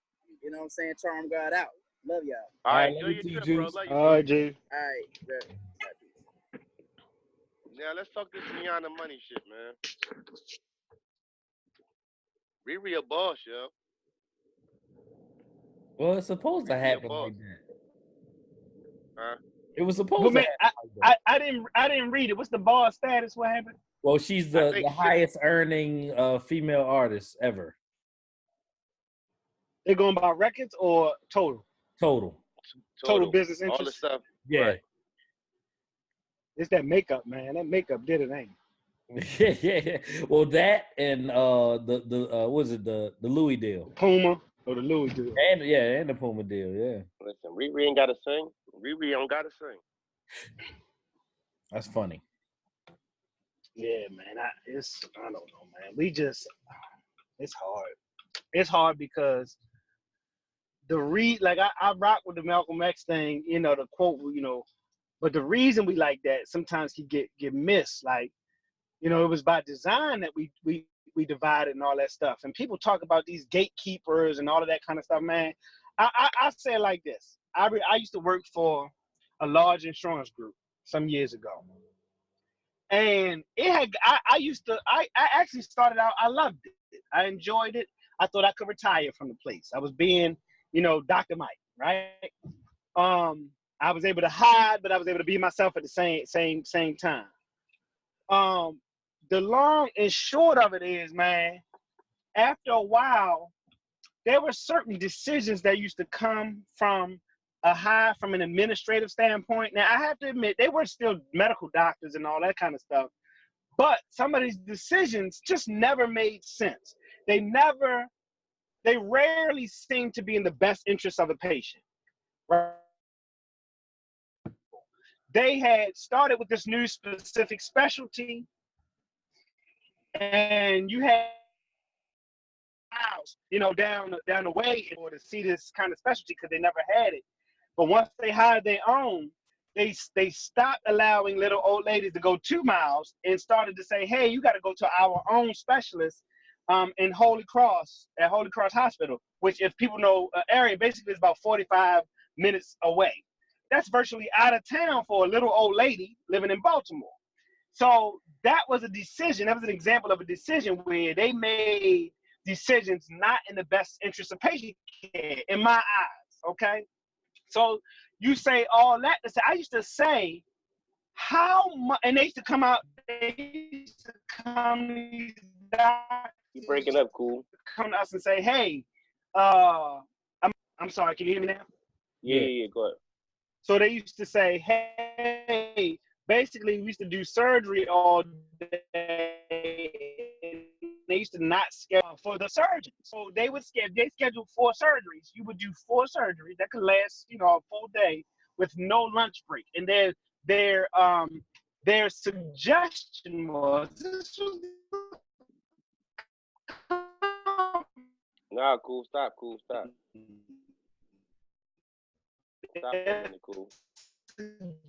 You know what I'm saying? Charm God out. Love y'all. All right, Love enjoy you your too, trip, Juice. bro. Love you. All right, G. All right, good. Now let's talk this Rihanna money shit, man. Riri a boss, yo. Well, it's supposed to Riri a happen boss. like that. Huh? It was supposed Well, to man, happen like that. I didn't read it. What's the bar status? What happened? Well, she's I the think highest earning female artist ever. They going by records or total? Total. Total business All the interest. stuff. Yeah. Right. It's that makeup, man. That makeup did it, ain't it? yeah. Well, that and the what is it, the Louis deal. Puma or the Louis deal. And the Puma deal, yeah. Listen, Riri ain't got to sing. Riri don't got to sing. That's funny. Yeah, man. I don't know, man. It's hard. It's hard because I rock with the Malcolm X thing, the quote, but the reason we like that sometimes can get missed. Like, it was by design that we divided and all that stuff. And people talk about these gatekeepers and all of that kind of stuff, man. I say it like this. I used to work for a large insurance group some years ago. And I actually started out, I loved it. I enjoyed it. I thought I could retire from the place. I was being, Dr. Mike, right? I was able to hide, but I was able to be myself at the same time. The long and short of it is, man, after a while, there were certain decisions that used to come from from an administrative standpoint. Now, I have to admit, they were still medical doctors and all that kind of stuff, but some of these decisions just never made sense. They rarely seem to be in the best interest of a patient. Right? They had started with this new specific specialty, and you had house, down the way in order to see this kind of specialty because they never had it. But once they hired their own, they stopped allowing little old ladies to go 2 miles and started to say, hey, you got to go to our own specialist in Holy Cross, at Holy Cross Hospital, which, if people know area, basically is about 45 minutes away. That's virtually out of town for a little old lady living in Baltimore. So that was a decision. That was an example of a decision where they made decisions not in the best interest of patient care, in my eyes, okay? So you say all that to say, I used to say, how much, and they used to come out, these doctors, You breaking up, cool. come to us and say, hey, I'm sorry, can you hear me now? Yeah, go ahead. So they used to say, hey, basically we used to do surgery all day. They used to not schedule for the surgeon. So they scheduled 4 surgeries. You would do 4 surgeries that could last, a full day with no lunch break. And their suggestion was, Nah, cool. Stop. Stop a minute, cool.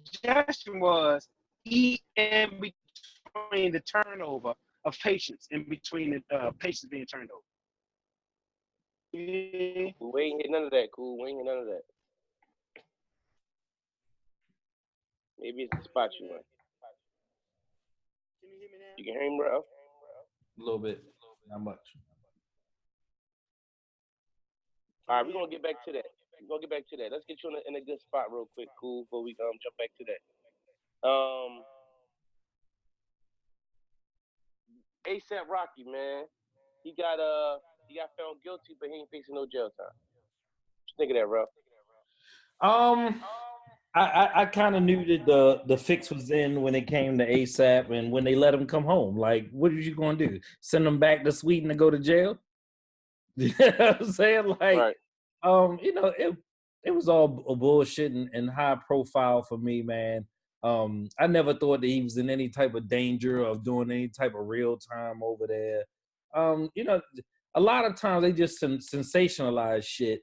Suggestion was eat in between the turnover of patients, in between the patients being turned over. Yeah. We ain't get none of that, cool. We ain't get none of that. Maybe it's the spot you want. hear me now? You can hear him, bro. A little bit, not much. All right, we're gonna get back to that. Let's get you in a good spot real quick, cool, before we jump back to that. ASAP Rocky, man, he got found guilty, but he ain't facing no jail time. Just think of that, bro. I kind of knew that the fix was in when it came to ASAP and when they let him come home. Like, what are you gonna do? Send him back to Sweden to go to jail? You know what I'm saying? Like, Right. It was all a bullshit and high profile for me, man. I never thought that he was in any type of danger of doing any type of real time over there. A lot of times they just sensationalize shit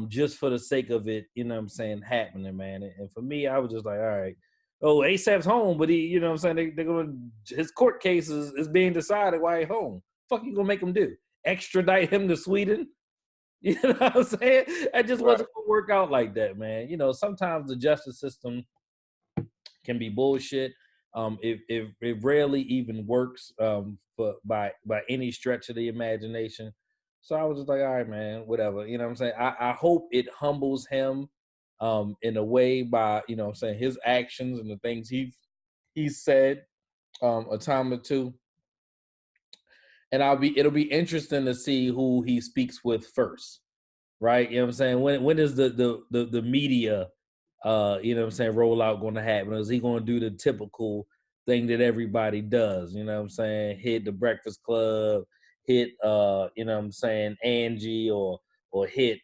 just for the sake of it, you know what I'm saying, happening, man. And for me, I was just like, all right, oh, ASAP's home, but he, you know what I'm saying, they're gonna, his court case is being decided while he's home. Fuck you gonna make him do? Extradite him to Sweden? You know what I'm saying? It just wasn't gonna work out like that, man. You know, sometimes the justice system can be bullshit. It rarely even works by any stretch of the imagination. So I was just like, all right, man, whatever. You know what I'm saying? I hope it humbles him in a way by, you know what I'm saying, his actions and the things he's said a time or two. And it'll be interesting to see who he speaks with first. Right? You know what I'm saying? When is the media you know what I'm saying, rollout going to happen? Is he going to do the typical thing that everybody does? You know what I'm saying? Hit the Breakfast Club, hit you know what I'm saying, Angie, or hit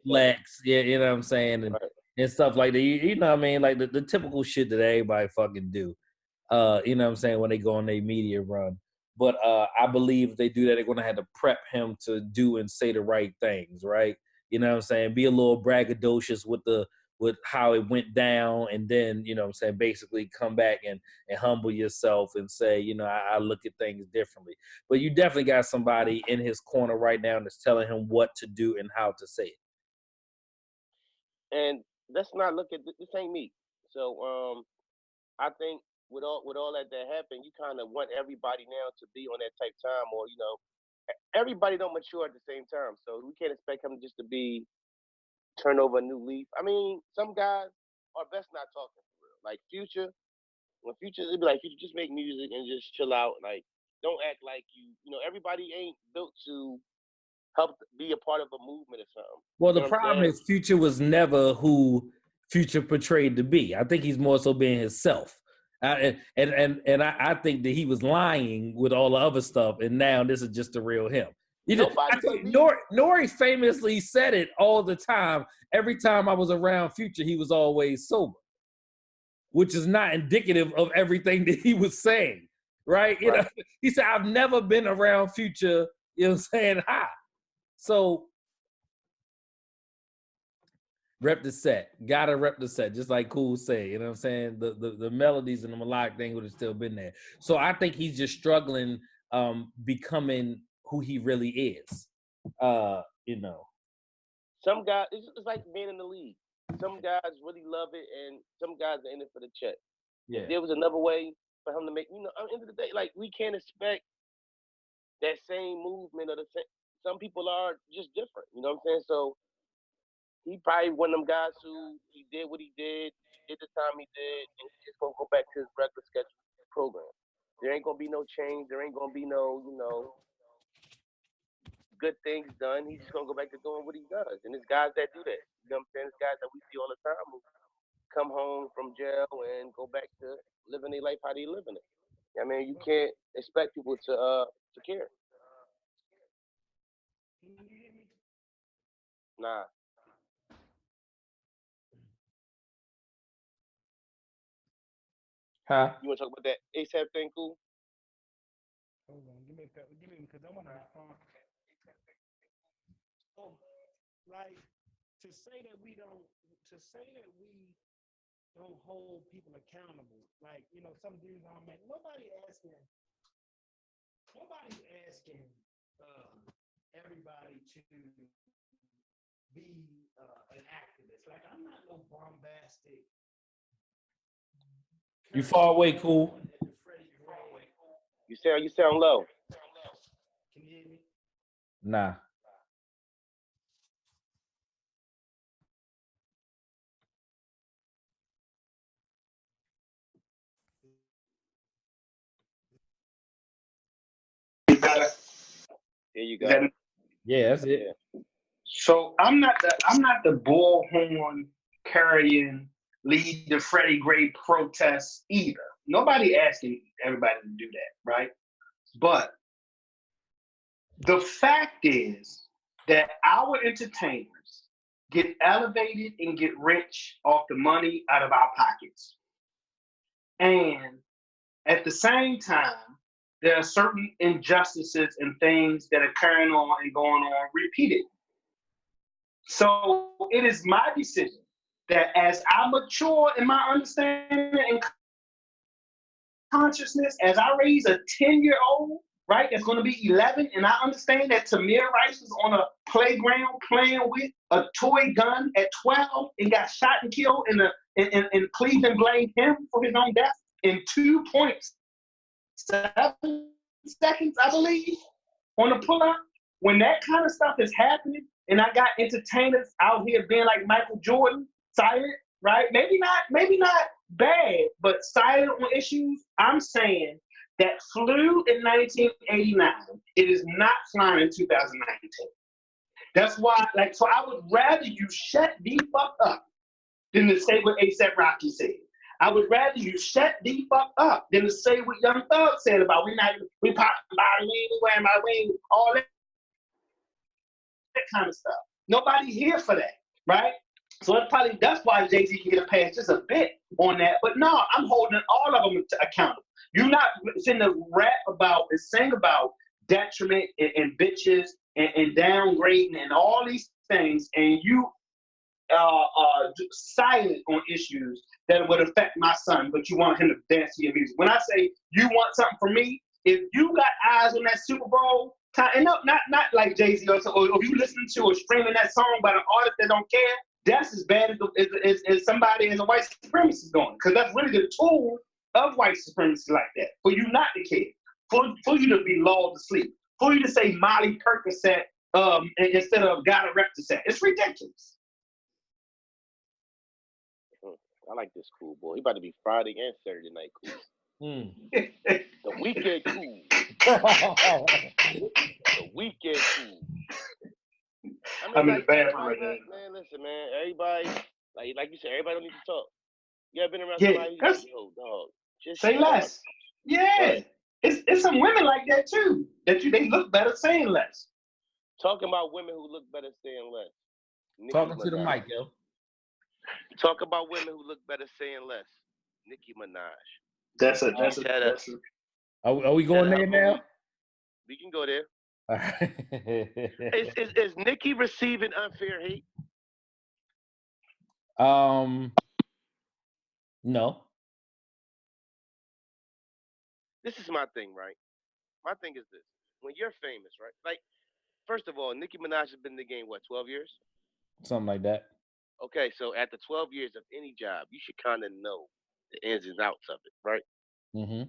Lex, yeah, you know what I'm saying, and stuff like that. You know what I mean? Like the typical shit that everybody fucking do. You know what I'm saying, when they go on their media run. But I believe if they do that, they're going to have to prep him to do and say the right things, right? You know what I'm saying? Be a little braggadocious with how it went down, and then, you know what I'm saying, basically come back and humble yourself and say, you know, I look at things differently. But you definitely got somebody in his corner right now that's telling him what to do and how to say it. And let's not look at this ain't me. So I think with all that happened, you kind of want everybody now to be on that type time, or everybody don't mature at the same time. So we can't expect him just to be turn over a new leaf. I mean, some guys are best not talking for real. Like Future, when Future, it'd be like, Future, just make music and just chill out. Like, don't act like everybody ain't built to help be a part of a movement or something. Well, the problem is Future was never who Future portrayed to be. I think he's more so being himself. And I think that he was lying with all the other stuff, and now this is just the real him. Nori famously said it all the time. Every time I was around Future, he was always sober, which is not indicative of everything that he was saying, right? You know, he said, I've never been around Future, you know what I'm saying, high. So rep the set. Gotta rep the set, just like Cool said. You know what I'm saying? The melodies and the melodic thing would have still been there. So I think he's just struggling becoming who he really is. Some guys, it's like being in the league. Some guys really love it, and some guys are in it for the check. Yeah. If there was another way for him to make, at the end of the day, like, we can't expect that same movement or the same. Some people are just different. You know what I'm saying? So he probably one of them guys who he did what he did the time he did, and he's just gonna go back to his regular schedule program. There ain't gonna be no change. There ain't gonna be no, good things done. He's just gonna go back to doing what he does. And there's guys that do that. You know what I'm saying? There's guys that we see all the time who come home from jail and go back to living their life how they living it. I mean, you can't expect people to care. Nah. Huh? You want to talk about that ASAP thing, cool? Hold on, give me because I want to. Like to say that we don't hold people accountable. Like some dudes on man. Nobody's asking everybody to be an activist. Like I'm not no bombastic. You far away, cool. You sound low. Can you hear me? Nah. Is that Here you is go. that Yeah, that's it. Yeah. so I'm not the bullhorn carrying lead the Freddie Gray protest either. Nobody asking everybody to do that, right? But the fact is that our entertainers get elevated and get rich off the money out of our pockets. And at the same time, there are certain injustices and things that are carrying on and going on repeated. So it is my decision that as I mature in my understanding and consciousness, as I raise a 10-year-old, right, that's going to be 11, and I understand that Tamir Rice was on a playground playing with a toy gun at 12 and got shot and killed, and Cleveland blamed him for his own death in 2.7 seconds, I believe, on the pull-up. When that kind of stuff is happening, and I got entertainers out here being like Michael Jordan, silent, right? Maybe not bad, but silent on issues. I'm saying that flew in 1989. It is not flying in 2019. That's why, so I would rather you shut the fuck up than to say what A$AP Rocky said. I would rather you shut the fuck up than to say what Young Thug said about we popping by, we wearing my ring, all that kind of stuff. Nobody here for that, right? So that's why Jay-Z can get a pass just a bit on that. But no, I'm holding all of them accountable. You're not sitting to rap about and sing about detriment and bitches and downgrading and all these things, and you silent on issues that would affect my son, but you want him to dance to your music. When I say you want something from me, if you got eyes on that Super Bowl time, and not like Jay-Z or if you listen to or streaming that song by an artist that don't care, that's as bad as somebody as a white supremacist doing, because that's really the tool of white supremacy like that, for you not to care, for you to be lulled to sleep, for you to say Molly Percocet instead of Gotta Repticet. It's ridiculous. I like this cool boy. He about to be Friday and Saturday night cool. The weekend cool. The weekend cool. I'm in the bathroom right now. Man, listen, man. Everybody, like you said, everybody don't need to talk. You ever been around Yeah, somebody who's like, yo, dog, just say less. Up. Yeah. Right. It's some women like that too. They look better saying less. Talking about women who look better saying less. Talking to the mic, yo. Talk about women who look better saying less. Nicki Minaj. That's a. Are we going there now? We can go there. All right. Is Nicki receiving unfair hate? No. This is my thing, right? My thing is this. When you're famous, right? Like, first of all, Nicki Minaj has been in the game, 12 years? Something like that. Okay, so after 12 years of any job, you should kind of know the ins and outs of it, right? Mm-hmm.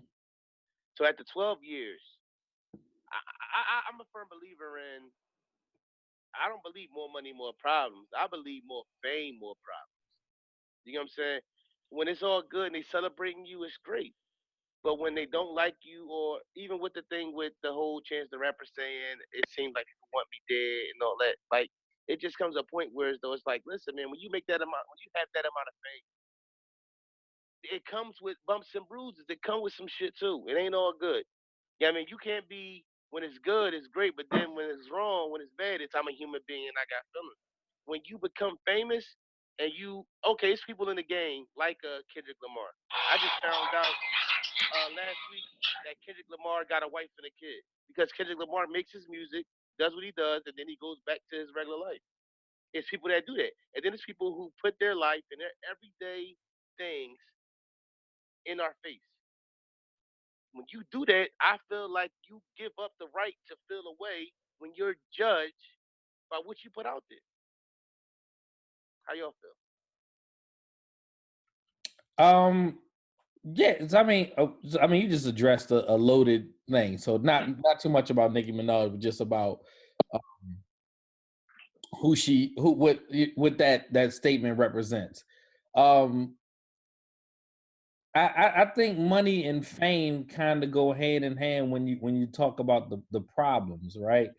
So after 12 years, I'm a firm believer in, I don't believe more money, more problems. I believe more fame, more problems. You know what I'm saying? When it's all good and they celebrating you, it's great. But when they don't like you, or even with the thing with the whole Chance the Rapper saying it seems like people want me dead and all that, like it just comes to a point where it's like, listen, man, when you make that amount, when you have that amount of fame, it comes with bumps and bruises. It comes with some shit too. It ain't all good. Yeah, I mean, you can't be when it's good, it's great, but then when it's wrong, when it's bad, it's I'm a human being and I got feelings. When you become famous and it's people in the game like Kendrick Lamar. I just found out last week that Kendrick Lamar got a wife and a kid because Kendrick Lamar makes his music, does what he does, and then he goes back to his regular life. It's people that do that, and then it's people who put their life and their everyday things in our face. When you do that, I feel like you give up the right to feel away when you're judged by what you put out there. How y'all feel? Yeah, I mean, you just addressed a loaded thing. So not too much about Nicki Minaj, but just about what that statement represents. Um, I think money and fame kind of go hand in hand when you talk about the problems, right?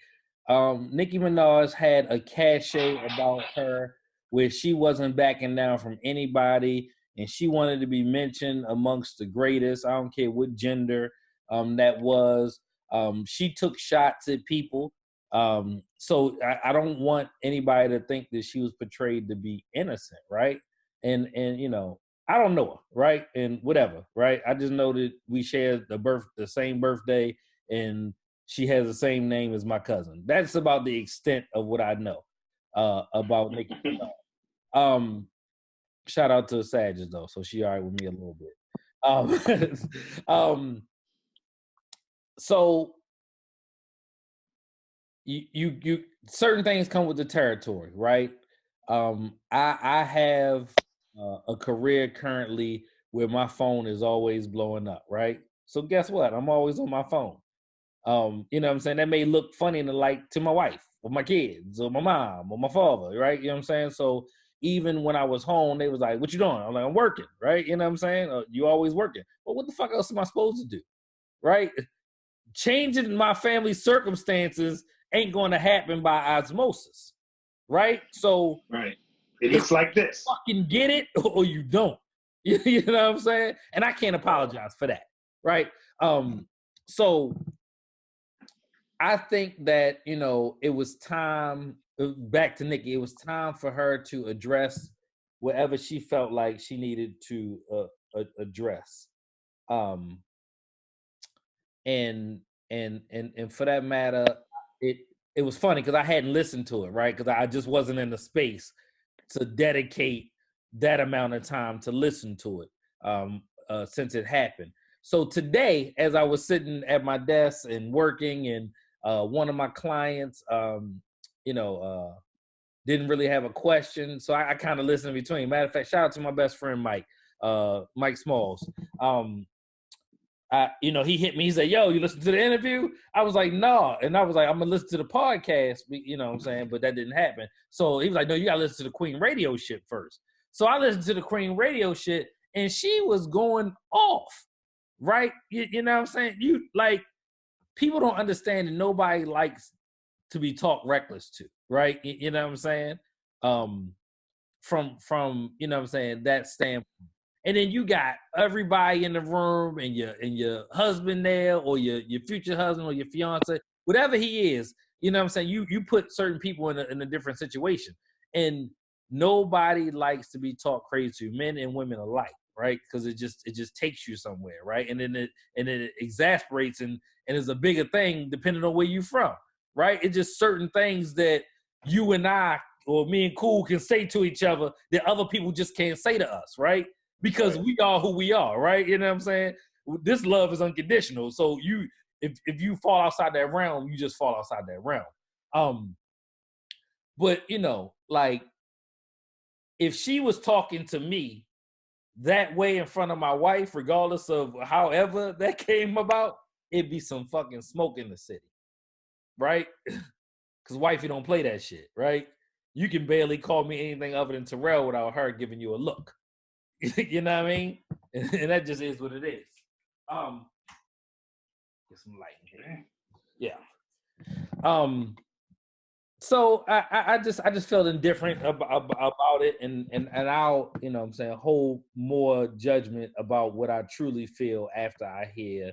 Nicki Minaj had a cachet about her where she wasn't backing down from anybody, and she wanted to be mentioned amongst the greatest. I don't care what gender that was. She took shots at people. So I don't want anybody to think that she was portrayed to be innocent, right? And I don't know her, right? And whatever, right? I just know that we share the same birthday, and she has the same name as my cousin. That's about the extent of what I know about Nicki Minaj. Shout out to Sages though, so she all right with me a little bit. So you certain things come with the territory, right? I have a career currently where my phone is always blowing up, right? So guess what? I'm always on my phone. You know what I'm saying? That may look funny to my wife or my kids or my mom or my father, right? You know what I'm saying? So even when I was home, they was like, "What you doing?" I'm like, "I'm working," right? You know what I'm saying? You always working. But what the fuck else am I supposed to do, right? Changing my family circumstances ain't going to happen by osmosis, right? So Right. It looks like this. Fucking get it or you don't. You know what I'm saying? And I can't apologize for that, right? So I think that, it was time, back to Nicki, it was time for her to address whatever she felt like she needed to address. And for that matter, it was funny because I hadn't listened to it, right? Because I just wasn't in the space to dedicate that amount of time to listen to it since it happened. So today, as I was sitting at my desk and working, and one of my clients, didn't really have a question, so I kind of listened in between. Matter of fact, shout out to my best friend Mike Smalls. He hit me. He said, "Yo, you listen to the interview?" I was like, "No," and I was like, "I'm gonna listen to the podcast." You know what I'm saying? But that didn't happen. So he was like, "No, you gotta listen to the Queen Radio shit first." So I listened to the Queen Radio shit, and she was going off, right? You know what I'm saying? People don't understand that nobody likes to be talked reckless to, right? You know what I'm saying? From you know what I'm saying, that standpoint. And then you got everybody in the room, and your husband there, or your future husband, or your fiance, whatever he is. You know what I'm saying? You put certain people in a different situation, and nobody likes to be talked crazy to, men and women alike, right? Because it just takes you somewhere, right? And then it exasperates and is a bigger thing depending on where you're from, right? It's just certain things that you and I, or me and Cool, can say to each other that other people just can't say to us, right? Because we are who we are, right? You know what I'm saying? This love is unconditional. So if you fall outside that realm, you just fall outside that realm. But if she was talking to me that way in front of my wife, regardless of however that came about, it'd be some fucking smoke in the city, right? Because wifey don't play that shit, right? You can barely call me anything other than Terrell without her giving you a look. You know what I mean? And that just is what it is. Get some light in here. Yeah. So I just felt indifferent about it, and I'll, you know what I'm saying, hold more judgment about what I truly feel after I hear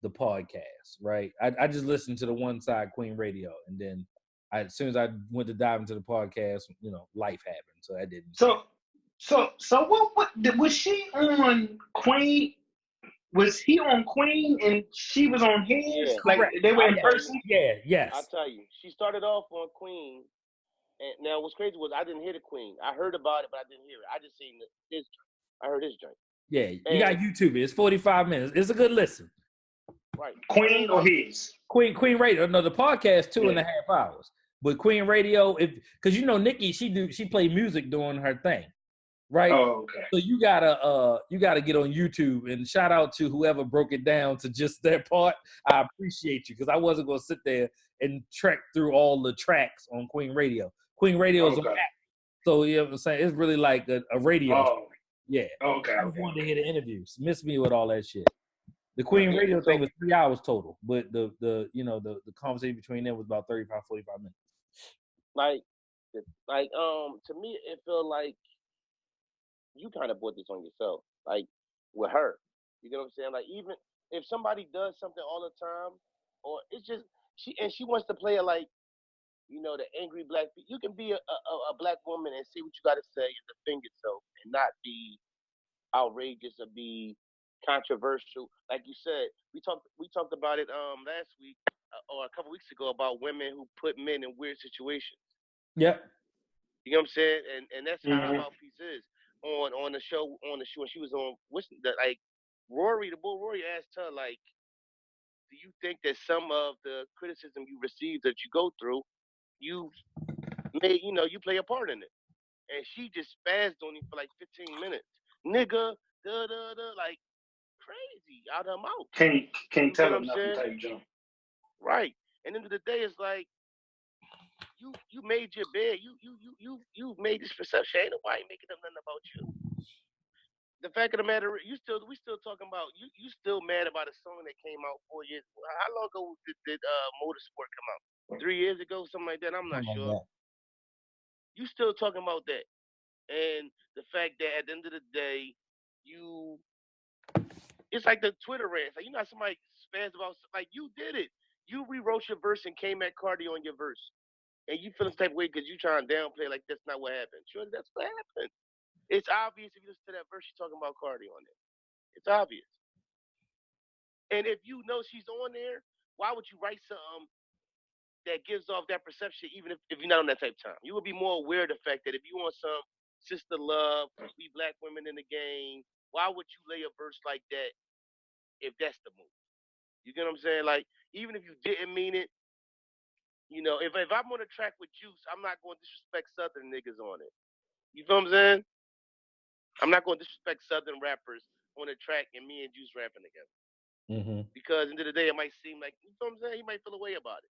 the podcast, right? I just listened to the one side, Queen Radio, and then as soon as I went to dive into the podcast, life happened, so I didn't. So what was she on Queen? Was he on Queen and she was on his? Yeah. Like they were in person? Yeah, yes. I'll tell you. She started off on Queen. And now what's crazy was I didn't hear the Queen. I heard about it, but I didn't hear it. I just seen his joint. I heard his joint. Yeah, you got YouTube. It's 45 minutes. It's a good listen. Right. Queen or his? Queen Radio. No, the podcast 2.5 hours. But Queen Radio, because Nicki, she play music doing her thing. right? Oh, okay. So you gotta get on YouTube, and shout out to whoever broke it down to just that part. I appreciate you, because I wasn't gonna sit there and trek through all the tracks on Queen Radio. Queen Radio is on Okay. app, so you know what I'm saying. It's really like a radio. Oh, Yeah. okay. I just wanted to hear the interviews. Miss me with all that shit. The Queen Okay. Radio So- thing was 3 hours total, but the conversation between them was about 35, 45 minutes. Like, to me, it feel like you kind of brought this on yourself, like with her. You get what I'm saying? Like, even if somebody does something all the time, or it's just she wants to play it like, you know, the angry black. You can be a black woman and say what you got to say and defend yourself, and not be outrageous or be controversial. Like you said, we talked about it last week or a couple weeks ago about women who put men in weird situations. Yep. You know what I'm saying? And that's how her Mhm. mouthpiece is on the show when she was on like Rory, the bull Rory asked her, like, do you think that some of the criticism you receive that you go through, you play a part in it? And she just spazzed on him for like 15 minutes. Nigga, like crazy out her mouth. Can't You tell get her what I'm nothing saying? type jump. Right. And end of the day, it's like you made your bed. You made this perception. Ain't nobody making up nothing about you. The fact of the matter, we still talking about you still mad about a song that came out 4 years. How long ago did Motorsport come out? 3 years ago, something like that. I'm not Something sure. like that. You still talking about that, and the fact that at the end of the day, it's like the Twitter rants. Like, you know how somebody spans about, like, you did it. You rewrote your verse and came at Cardi on your verse, and you feel the type of way because you trying to downplay like that's not what happened. Sure, that's what happened. It's obvious if you listen to that verse, you're talking about Cardi on it. It's obvious. And if you know she's on there, why would you write something that gives off that perception, even if you're not on that type of time? You would be more aware of the fact that if you want some sister love, we black women in the game, why would you lay a verse like that if that's the move? You get what I'm saying? Like, even if you didn't mean it, you know, if I'm on a track with Juice, I'm not going to disrespect Southern niggas on it. You feel what I'm saying? I'm not going to disrespect Southern rappers on a track and me and Juice rapping together. Mm-hmm. Because at the end of the day, it might seem like, you know what I'm saying? He might feel a way about it.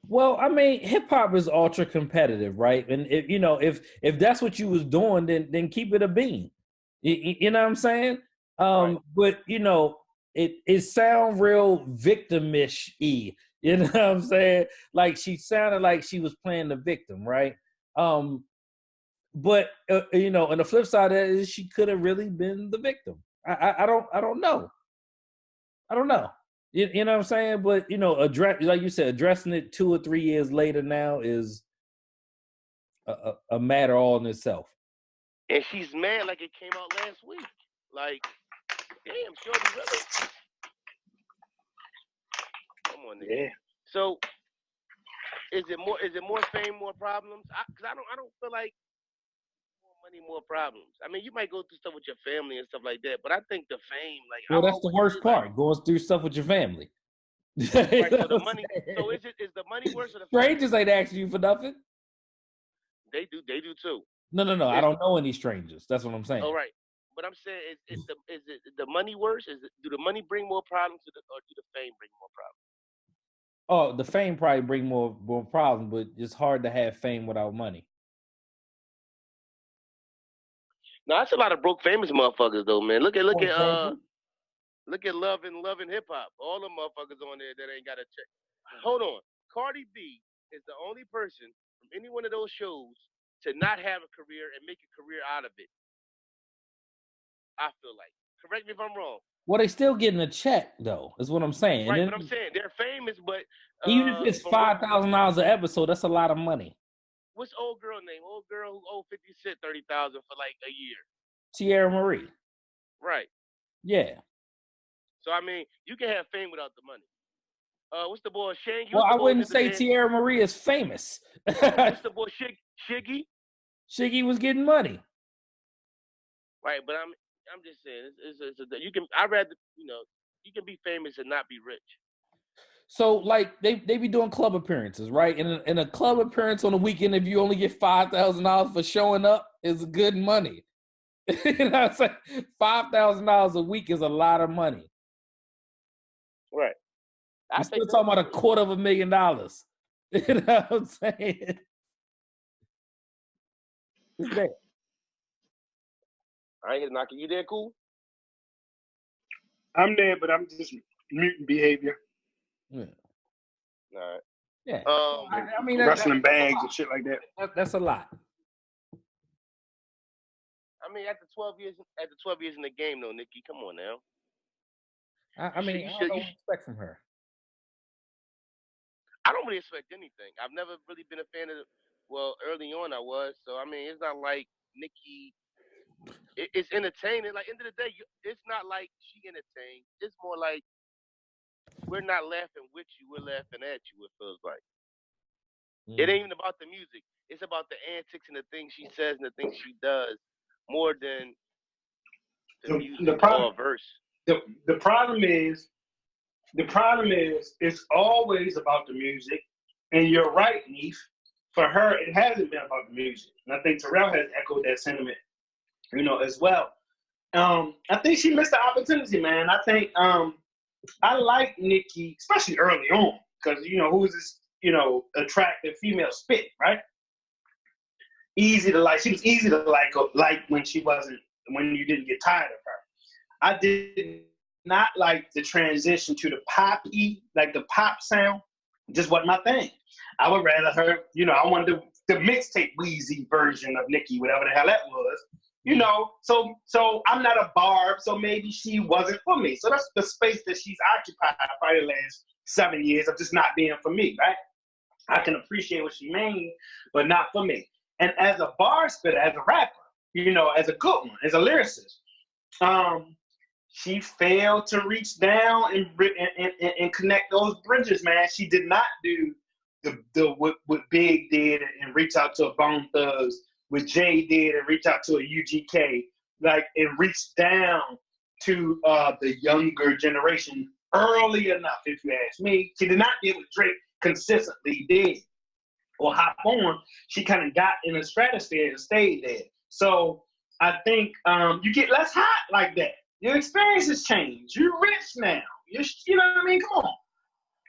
Well, I mean, hip hop is ultra competitive, right? And if that's what you was doing, then keep it a bean. You know what I'm saying? Right. But it sound real victimish-y. You know what I'm saying? Like, she sounded like she was playing the victim, right? But on the flip side of that is she could have really been the victim. I don't know. I don't know. You know what I'm saying? But like you said, addressing it 2 or 3 years later now is a matter all in itself. And she's mad like it came out last week. Like, damn, shorty, really? Come on, nigga. Yeah. So, is it more fame, more problems? Because I don't feel like more money, more problems. I mean, you might go through stuff with your family and stuff like that, but I think the fame, like, Well, that's the worst part, going through stuff with your family. Right, so the money. So is the money worse or the fame? Strangers ain't asking you for nothing. They do too. No. I don't know any strangers. That's what I'm saying. All right, but I'm saying, is the money worse? Do the money bring more problems, or do the fame bring more problems? Oh, the fame probably bring more problems, but it's hard to have fame without money. Now, that's a lot of broke famous motherfuckers though, man. Look at Love and Hip Hop. All the motherfuckers on there that ain't got a check. Hold on. Cardi B is the only person from any one of those shows to not have a career and make a career out of it. I feel like. Correct me if I'm wrong. Well, they still getting a check though, is what I'm saying. Right, and but I'm saying they're famous, but even if it's $5,000 an episode, that's a lot of money. What's old girl name? Old girl who owed 50 Cent $30,000 for like a year. Tierra Marie. Right. Yeah. So I mean, you can have fame without the money. What's the boy Shaggy? Well, I wouldn't say Tierra Marie is famous. What's the boy Shiggy? Shiggy was getting money. Right, but I'm just saying, you can. I'd rather you can be famous and not be rich. So like they be doing club appearances, right? In a club appearance on a weekend, if you only get $5,000 for showing up, is good money. You know what I'm saying? $5,000 a week is a lot of money. Right. We're still talking about $250,000. You know what I'm saying? It's there. I ain't gonna knock it. You there, cool? I'm there, but I'm just mutant behavior. Yeah. All right. Yeah. I mean, Wrestling bags and shit like that. That's a lot. I mean, after 12 years in the game, though, Nikki, come on now. I mean, I don't know what to expect from her. I don't really expect anything. I've never really been a fan of. Well, early on I was. So I mean, it's not like Nikki. It's entertaining. Like end of the day, it's not like she entertained. It's more like we're not laughing with you. We're laughing at you. It feels like. It ain't even about the music. It's about the antics and the things she says and the things she does more than the music or verse. The problem is, it's always about the music. And you're right, Neef. For her, it hasn't been about the music. And I think Terrell has echoed that sentiment, as well. I think she missed the opportunity, man. I think I like Nikki, especially early on, because, who's this, attractive female spit, right? Easy to like. She was easy to like when you didn't get tired of her. I did not like the transition to the poppy, like the pop sound. Just wasn't my thing. I would rather her, I wanted the mixtape Wheezy version of Nikki, whatever the hell that was. So I'm not a Barb, so maybe she wasn't for me. So that's the space that she's occupied probably the last 7 years of just not being for me, right? I can appreciate what she means, but not for me. And as a bar spitter, as a rapper, as a good one, as a lyricist, she failed to reach down and connect those bridges, man. She did not do what Big did and reach out to a Bone Thugs, what Jay did and reach out to a UGK, and reach down to the younger generation early enough, if you ask me. She did not do what Drake consistently did or hop on. She kind of got in the stratosphere and stayed there. So I think you get less hot like that. Your experiences change. You're rich now. You know what I mean? Come on.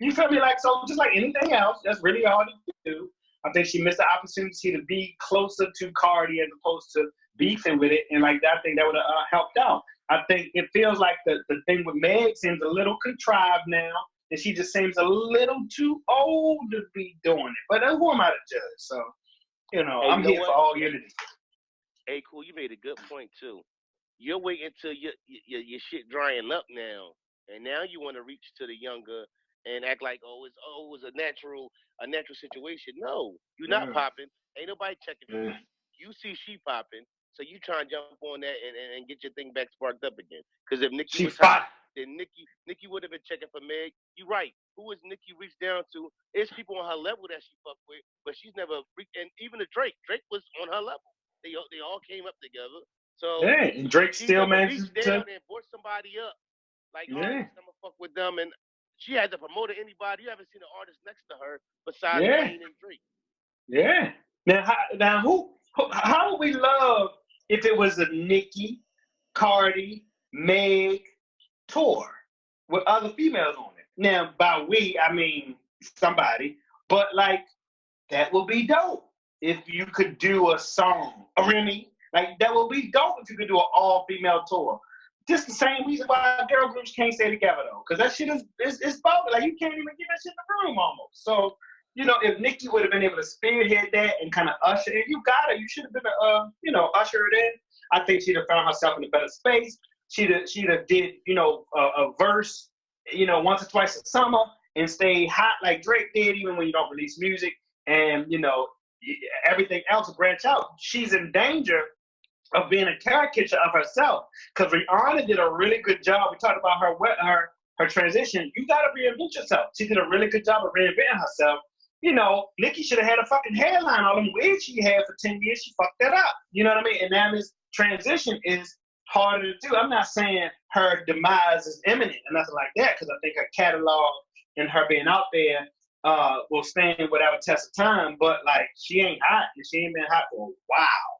You feel me? So just like anything else, that's really all you do. I think she missed the opportunity to be closer to Cardi as opposed to beefing with it. And I think that would have helped out. I think it feels like the thing with Meg seems a little contrived now. And she just seems a little too old to be doing it. But who am I to judge? So, I'm here for all unity. Hey, cool. You made a good point, too. You're waiting till your shit drying up now, and now you want to reach to the younger and act like it was a natural situation. No, you're not popping. Ain't nobody checking for you. You see she popping, so you try and jump on that and get your thing back sparked up again. Because if Nikki was hot, then Nikki would have been checking for Meg. You're right. Who is Nikki reached down to? It's people on her level that she fucked with, but she's never. And even the Drake was on her level. They all came up together. So and Drake still managed to down and brought somebody up. All right, I'm gonna fuck with them, and she had to promote anybody. You haven't seen an artist next to her besides Wayne and Drake. Yeah. Now how would we love if it was a Nicki, Cardi, Meg tour with other females on it? Now by we I mean somebody, but that would be dope if you could do a song, a Remy. That would be dope if you could do an all-female tour. Just the same reason why girl groups can't stay together, though. Because that shit is both. You can't even get that shit in the room almost. So, if Nikki would have been able to spearhead that and kind of usher it, you should have been usher it in. I think she'd have found herself in a better space. She'd have did, a verse, once or twice a summer and stay hot like Drake did, even when you don't release music. And, everything else will branch out. She's in danger of being a caricature of herself, because Rihanna did a really good job. We talked about her transition. You got to reinvent yourself. She did a really good job of reinventing herself. Nikki should have had a fucking hairline. All them wigs she had for 10 years, she fucked that up. You know what I mean? And now this transition is harder to do. I'm not saying her demise is imminent and nothing like that, because I think her catalog and her being out there will stand without a test of time. But she ain't hot, and she ain't been hot for a while.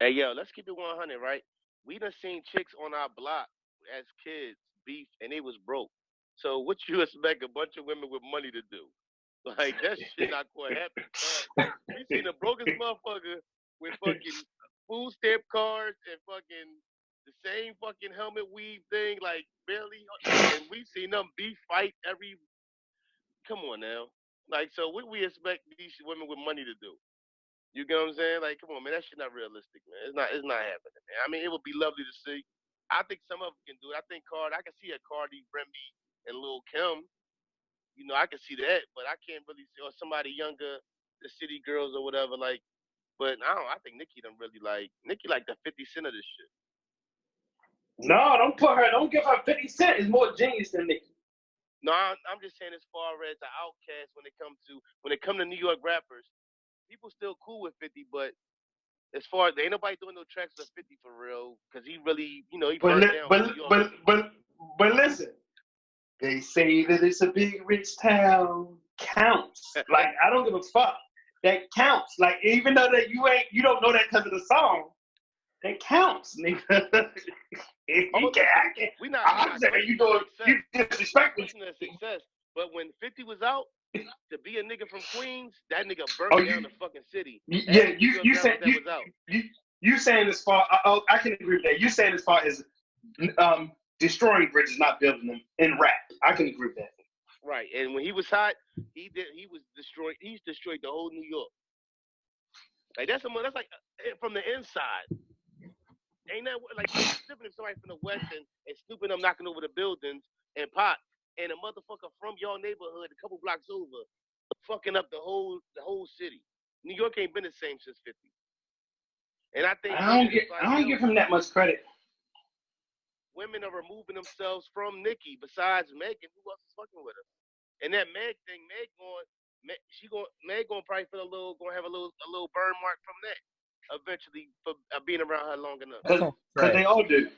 Hey, yo, let's keep it 100, right? We done seen chicks on our block as kids beef, and they was broke. So what you expect a bunch of women with money to do? Like, that shit not gonna happen, cuz. We seen the brokest motherfucker with fucking food stamp cards and fucking the same fucking helmet weave thing, like barely, and we seen them beef fight every. Come on now, like, so what we expect these women with money to do? You get what I'm saying? Like, come on, man, that shit not realistic, man. It's not happening, man. I mean, it would be lovely to see. I think some of them can do it. I think I can see a Cardi, Remy, and Lil Kim. You know, I can see that, but I can't really see, or somebody younger, the City Girls or whatever. Like, but I don't. I think Nicki done really Nicki like the 50 Cent of this shit. No, don't give her 50 Cent is more genius than Nicki. No, I'm just saying as far as the Outkast when it come to New York rappers, people still cool with 50, but as far as ain't nobody doing no tracks with 50 for real, because he really, you know, he burnt down New York. But listen, they say that it's a big rich town. Counts. Like, I don't give a fuck. That counts. Like, even though that you don't know that because of the song, that counts, nigga. I'm saying you disrespecting success. But when 50 was out, to be a nigga from Queens, that nigga burnt down the fucking city. Yeah, you saying as far I can agree with that. You saying as far as destroying bridges, not building them in rap. I can agree with that. Right, and when he was hot, he's destroyed the whole New York. Like that's like from the inside. Ain't that like different if somebody from the West and Snoop and them knocking over the buildings and Pop and a motherfucker from your neighborhood a couple blocks over fucking up the whole city. New York ain't been the same since 50. And I think I don't give him that much credit. Women are removing themselves from Nicki. Besides Megan, who else is fucking with her? And that Meg thing, Meg gonna probably feel gonna have a little burn mark from that eventually for being around her long enough. Because they all do.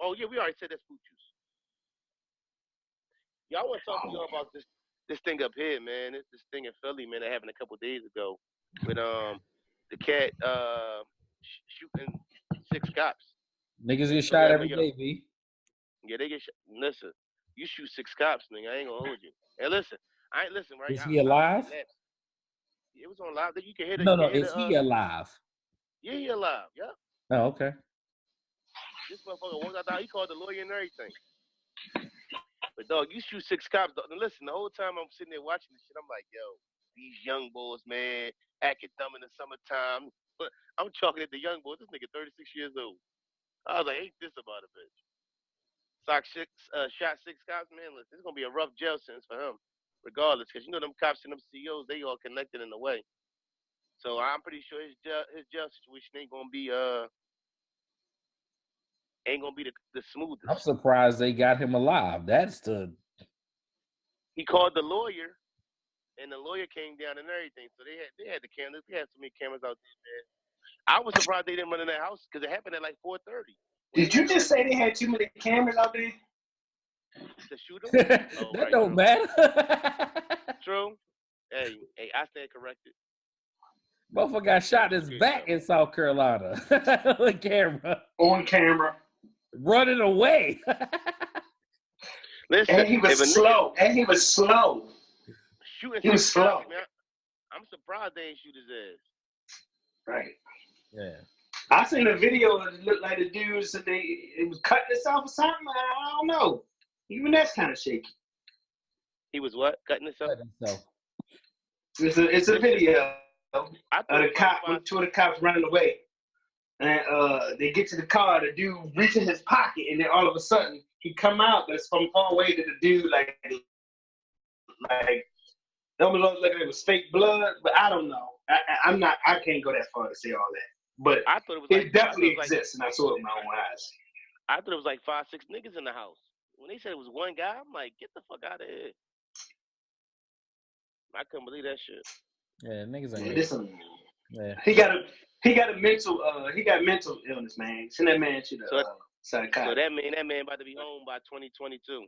Oh yeah, we already said that's fruit juice. Y'all want to talk to y'all about this thing up here, man. It's this thing in Philly, man, that happened a couple days ago with the cat shooting 6 cops. Niggas get shot every day, B. Yeah, they get shot. Listen, you shoot 6 cops, nigga. I ain't gonna hold you. And listen, right? Is he alive? It was on live. You can hear it. No, is he alive? Yeah, he alive. Yeah. Oh, okay. This motherfucker walked out. He called the lawyer and everything. But dog, you shoot 6 cops. Dog. Listen, the whole time I'm sitting there watching this shit, I'm like, yo, these young boys, man, acting dumb in the summertime. But I'm talking at the young boys. This nigga 36 years old. I was like, ain't this about a bitch? Shot 6 cops, man. Listen, it's gonna be a rough jail sentence for him, regardless, because you know them cops and them CEOs, they all connected in a way. So I'm pretty sure his jail situation ain't gonna be the smoothest. I'm surprised they got him alive. He called the lawyer, and the lawyer came down and everything. So they had the cameras. They had so many cameras out there, man. I was surprised they didn't run in that house because it happened at like 4:30. Did you just say they had too many cameras out there? To shoot him? Oh, that don't matter. True. Hey, I stand corrected. Motherfucker got shot in his back in South Carolina. On camera. Running away. Listen, and he was slow. Shooting. He was slow. Man, I'm surprised they ain't shoot his ass. Right. Yeah. I seen a video that looked like the dude said it was cutting itself or something. I don't know. Even that's kind of shaky. He was what? Cutting himself? It's a video of two of the cops running away. And they get to the car, the dude reaches in his pocket, and then all of a sudden he come out, but it's from far away to the dude like it almost looked like it was fake blood, but I don't know. I can't go that far to say all that. But I thought it definitely exists, and I saw it with my own eyes. I thought it was like 5, 6 niggas in the house. When they said it was one guy, I'm like, get the fuck out of here. I couldn't believe that shit. Yeah, niggas ain't. Yeah. He got mental illness, man. Send that man to the psychiatrist. So that man about to be home by 2022.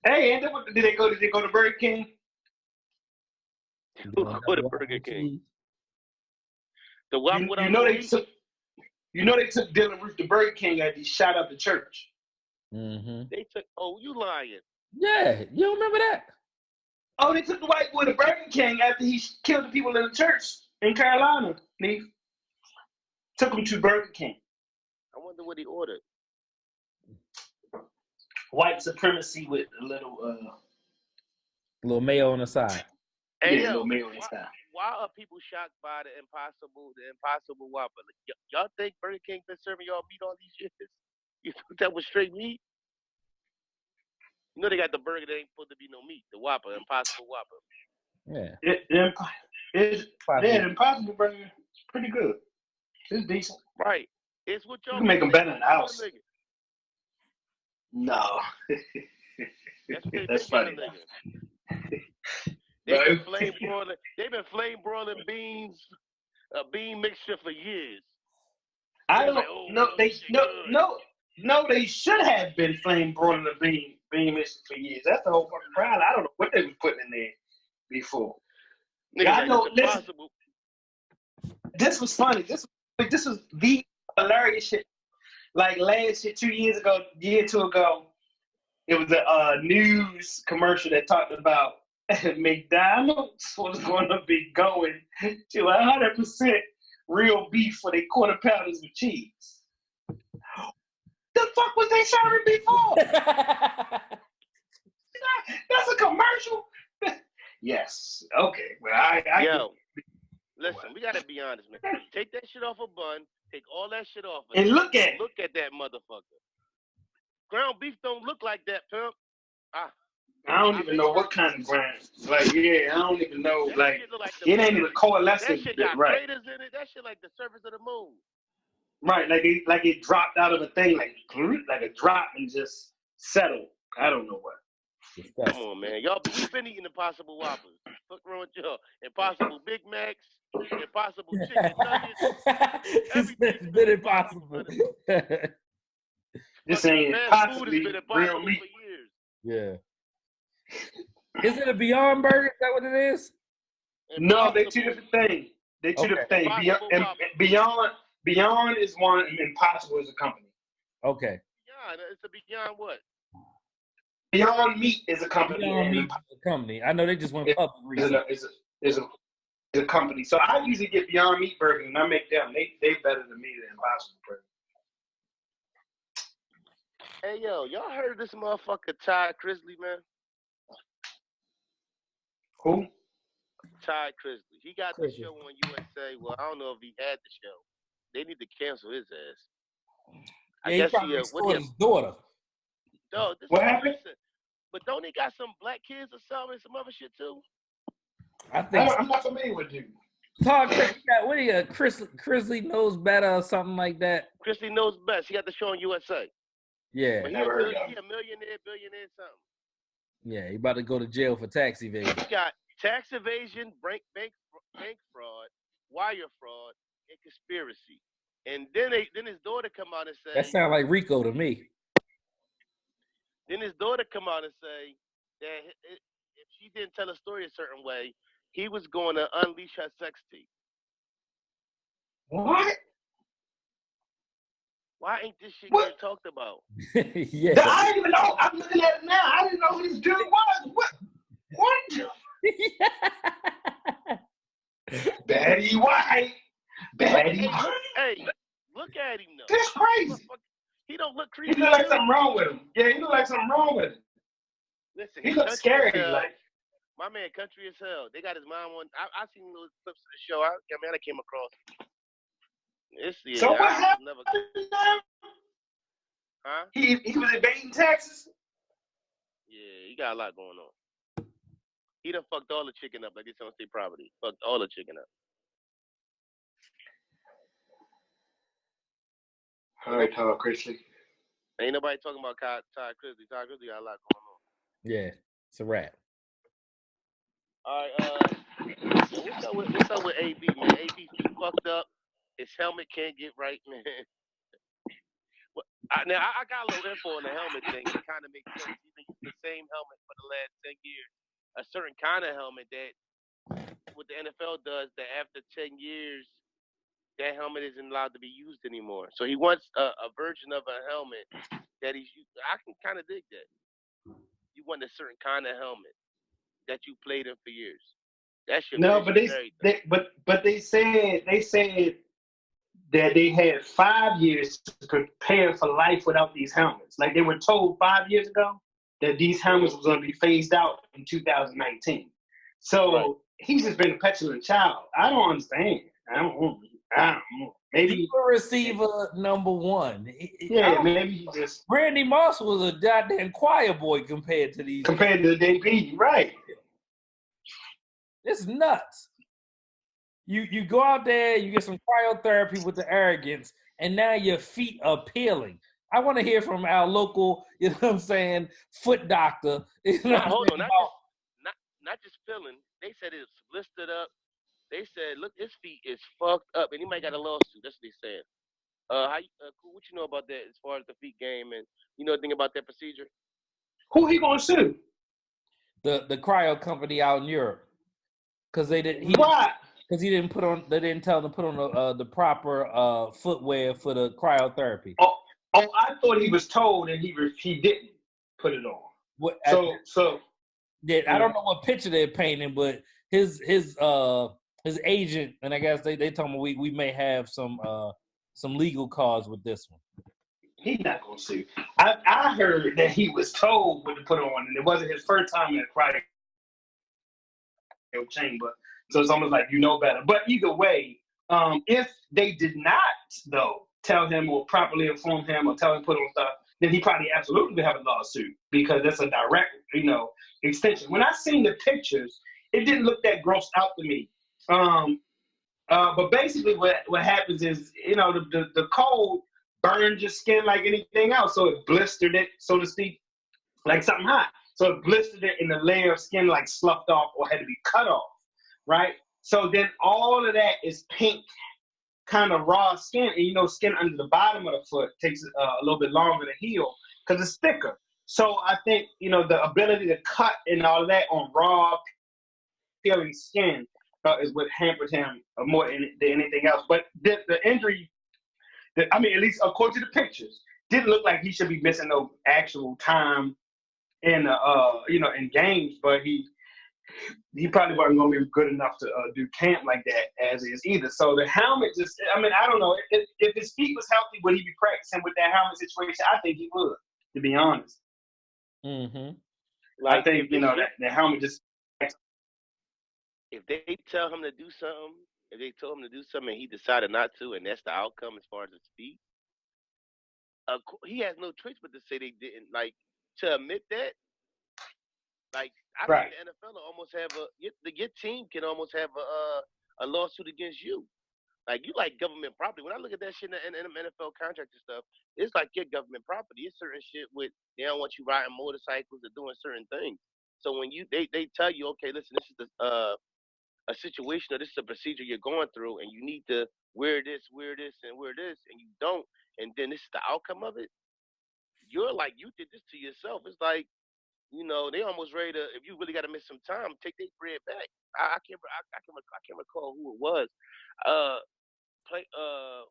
Hey, and did they go to Burger King? Go to Burger King. The Whopper You without know no they meat? took Dylan Roof to Burger King after he shot up the church. Mm-hmm. They took. Oh, you lying? Yeah, you don't remember that? Oh, they took the white boy to Burger King after he killed the people in the church in Carolina. They took him to Burger King. I wonder what he ordered. White supremacy with a little Little mayo on the side. Hey, yeah, yo, little mayo inside. why are people shocked by the Impossible Whopper? Like, y'all think Burger King been serving y'all meat all these years? You thought that was straight meat? You know they got the burger that ain't supposed to be no meat. The Whopper, Impossible Whopper. Yeah. The Impossible Burger is pretty good. It's decent. Right. It's what y'all You can make them better in the house. nigga. No. That's what they That's think of funny. the nigga. They've been flame broiling beans, a bean mixture for years. I don't Like, they should have been flame broiling the bean mixture for years. That's the whole fucking problem. I don't know what they was putting in there before. Nigga, I know. it's impossible. This was funny. This was the hilarious shit. Like last year, 2 years ago, year or two ago, it was a news commercial that talked about McDonald's was going to be going to 100% real beef for their quarter pounders with cheese. The fuck was they serving before? That's a commercial. Yes. Okay. Well, Yo, listen, we gotta be honest, man. Take that shit off a bun. Take all that shit off. And look at it. Look at that motherfucker. Ground beef don't look like that, pimp. I don't even know what kind of ground. Like, yeah, I don't even know. That Like, shit look like it ain't even coalescing. That shit got Right. craters in it. That shit like the surface of the moon. Right, like it dropped out of a thing, like a drop and just settled. I don't know what. Come on, man. Y'all, we've been eating Impossible Whoppers. What's wrong with y'all? Impossible Big Macs, Impossible Chicken Nuggets. It's been impossible. This ain't Fast food has possibly been real impossible meat. for years. Yeah. Is it a Beyond Burger? Is that what it is? No, they two different things. They two different things. Beyond is one, and Impossible is a company. Okay. Beyond, it's a Beyond what? Beyond Meat is a company. Beyond Meat is a company. I know they just went public recently. Is a company. So I usually get Beyond Meat burgers, and I make them. They better than me than Impossible burger. Hey, yo, y'all heard this motherfucker Ty Crisley, man? Who? Ty Crisley. He got the show on USA. Well, I don't know if he had the show. They need to cancel his ass. I guess he restored his daughter. No, what happened? But don't he got some black kids or something and some other shit too? I think I'm not familiar with you. Todd Crisley Knows Better or something like that. Crisley Knows Best. He got the show on USA. Yeah. But he a millionaire, billionaire, something. Yeah, he about to go to jail for tax evasion. He got tax evasion, bank fraud, wire fraud, and conspiracy. And then his daughter come out and say that sounds like Rico to me. Then his daughter come out and say that if she didn't tell a story a certain way, he was going to unleash her sex tape. What? Why ain't this shit getting talked about? Yeah. I didn't even know. I'm looking at it now. I didn't know who this dude was. What? Betty White. Betty White. Hey, look at him though. That's crazy. He don't look creepy. He look like something wrong with him. Yeah, he look like something wrong with him. Listen, he looks scary. Like my man, country as hell. They got his mom on. I seen little clips of the show. I came across. So what happened? Huh? He was evading taxes. Yeah, he got a lot going on. He done fucked all the chicken up like it's on state property. Fucked all the chicken up. All right, Todd Crisley. Ain't nobody talking about Todd Crisley. Todd Crisley got a lot going on. Yeah, it's a wrap. All right, what's up with AB, man? AB feet fucked up. His helmet can't get right, man. Now, I got a little info on the helmet thing. It kind of makes sense. He's been using the same helmet for the last 10 years. A certain kind of helmet that what the NFL does, that after 10 years, that helmet isn't allowed to be used anymore. So he wants a version of a helmet that he's used. I can kind of dig that. You want a certain kind of helmet that you played in for years. That should No, fit but you and everything. they said that they had 5 years to prepare for life without these helmets. Like they were told 5 years ago that these helmets was going to be phased out in 2019. So Right. he's just been a petulant child. I don't understand. I don't know. Maybe He's a receiver number one. yeah, maybe he just Randy Moss was a goddamn choir boy compared to these. compared to the DP, right? It's nuts. You go out there, you get some cryotherapy with the arrogance, and now your feet are peeling. I want to hear from our local, you know what I'm saying, foot doctor. You know No, what I'm hold on, saying, not just feeling. They said it's blistered up. They said, look, his feet is fucked up, and he might got a lawsuit. That's what they said. Cool, what you know about that as far as the feet game, and you know anything about that procedure? Who he gonna sue? the cryo company out in Europe, because they didn't. Why? Because he didn't put on. They didn't tell him to put on the proper footwear for the cryotherapy. Oh, I thought he was told and he didn't put it on. What, So I don't know what picture they're painting, but his agent, and I guess they told me we may have some legal cause with this one. he's not gonna sue. I heard that he was told what to put on, and it wasn't his first time in a cryo chamber. So it's almost like you know better. But either way, if they did not though tell him or properly inform him or tell him to put on stuff, then he probably absolutely would have a lawsuit because that's a direct, extension. When I seen the pictures, it didn't look that grossed out to me. But basically what happens is, the cold burns your skin like anything else. So it blistered it, so to speak, like something hot. So it blistered it and the layer of skin like sloughed off or had to be cut off, right? So then all of that is pink, kind of raw skin. And skin under the bottom of the foot takes a little bit longer to heal because it's thicker. So I think, the ability to cut and all of that on raw, peeling skin is what hampered him more than anything else. But the injury, at least according to the pictures, didn't look like he should be missing no actual time in games. But he probably wasn't going to be good enough to do camp like that as is either. So the helmet I don't know. If his feet was healthy, would he be practicing with that helmet situation? I think he would, to be honest. Mm-hmm. Like, I think, that the helmet just... If they tell him to do something, if they told him to do something and he decided not to, and that's the outcome as far as his feet, he has no choice but to say they didn't. Like, to admit that, like, I think the NFL will almost have your team can almost have a lawsuit against you. Like, you like government property. When I look at that shit in NFL contract and stuff, it's like your government property. It's certain shit they don't want you riding motorcycles or doing certain things. So when they tell you, okay, listen, this is a situation or this is a procedure you're going through and you need to wear this, and you don't, and then this is the outcome of it, you're like, you did this to yourself. It's like, they almost ready to, if you really got to miss some time, take their bread back. I can't recall who it was. I can't think of,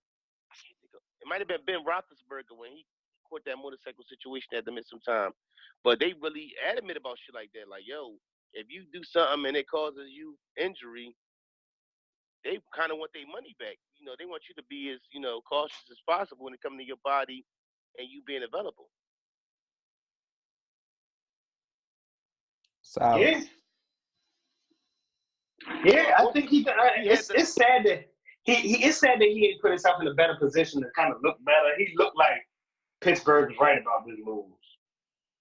it might have been Ben Roethlisberger when he caught that motorcycle situation, had to miss some time. But they really adamant about shit like that. Like, yo, if you do something and it causes you injury, they kind of want their money back. They want you to be as, cautious as possible when it comes to your body and you being available. Solid. Yeah, I think it's sad that it's sad that he didn't put himself in a better position to kind of look better. He looked like Pittsburgh was right about his moves.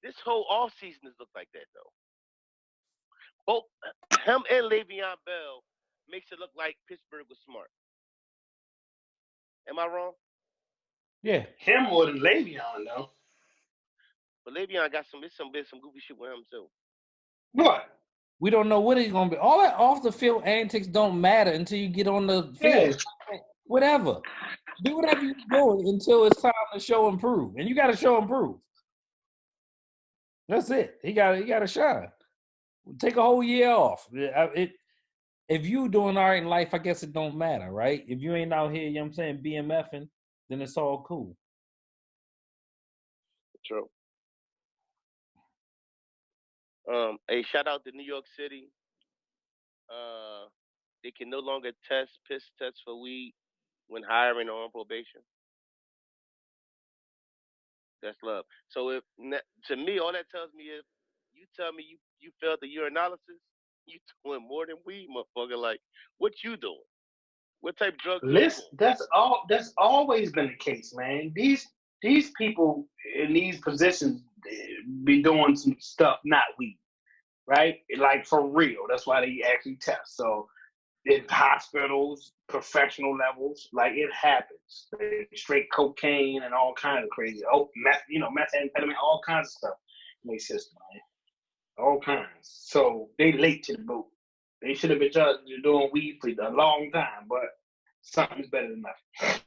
This whole offseason has looked like that, though. Both him and Le'Veon Bell makes it look like Pittsburgh was smart. Am I wrong? Yeah. Him more than Le'Veon, though. But Le'Veon got some goofy shit with him, too. What? We don't know what he's going to be. All that off the field antics don't matter until you get on the field. Yeah. Whatever. Do whatever you're doing until it's time to show and prove. And you got to show and prove. That's it. He got to shine. Take a whole year off. if you doing all right in life, I guess it don't matter, right? If you ain't out here, you know what I'm saying, BMFing, then it's all cool. True. A shout out to New York City. They can no longer piss tests for weed when hiring or on probation. That's love. So to me, all that tells me is, you tell me you failed the urinalysis, you doing more than weed, motherfucker. Like, what you doing? What type of drug you Listen, on? that's always been the case, man. These people in these positions be doing some stuff not weed, right? Like for real. That's why they actually test. So in hospitals, professional levels, like it happens. Straight cocaine and all kinds of crazy. Oh, methamphetamine, all kinds of stuff in their system, man. All kinds. So they late to the boat. They should have been doing weed for a long time, but something's better than nothing.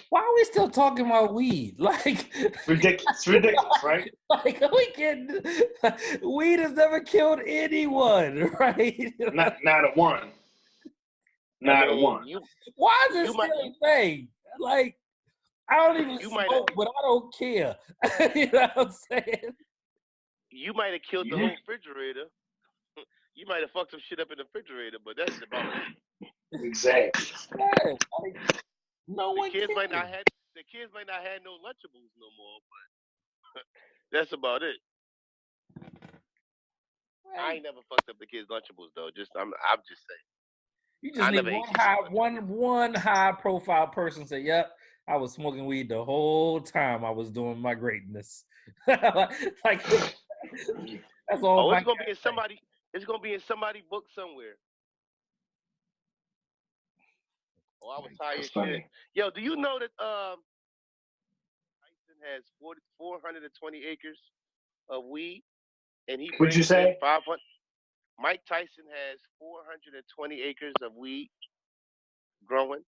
Why are we still talking about weed? Like, Ridiculous, right? Like, we can. Weed has never killed anyone, right? Not a one. Not a one. Why is this still a thing? Like, I don't even smoke, but I don't care. You know what I'm saying? You might have killed the whole refrigerator. You might have fucked some shit up in the refrigerator, but that's about it. Exactly. Yeah, like, no one cares. The kids might not have no Lunchables no more, but that's about it. Right. I ain't never fucked up the kids' Lunchables though. I'm just saying. You just need one high profile person say, "Yep, I was smoking weed the whole time I was doing my greatness." like that's all. Oh, it's gonna be in somebody. It's gonna be in somebody's book somewhere. Oh, I was tired of shit. Yo, do you know that Tyson has 420 acres of weed, and he brings in 500. Mike Tyson has 420 acres of weed growing.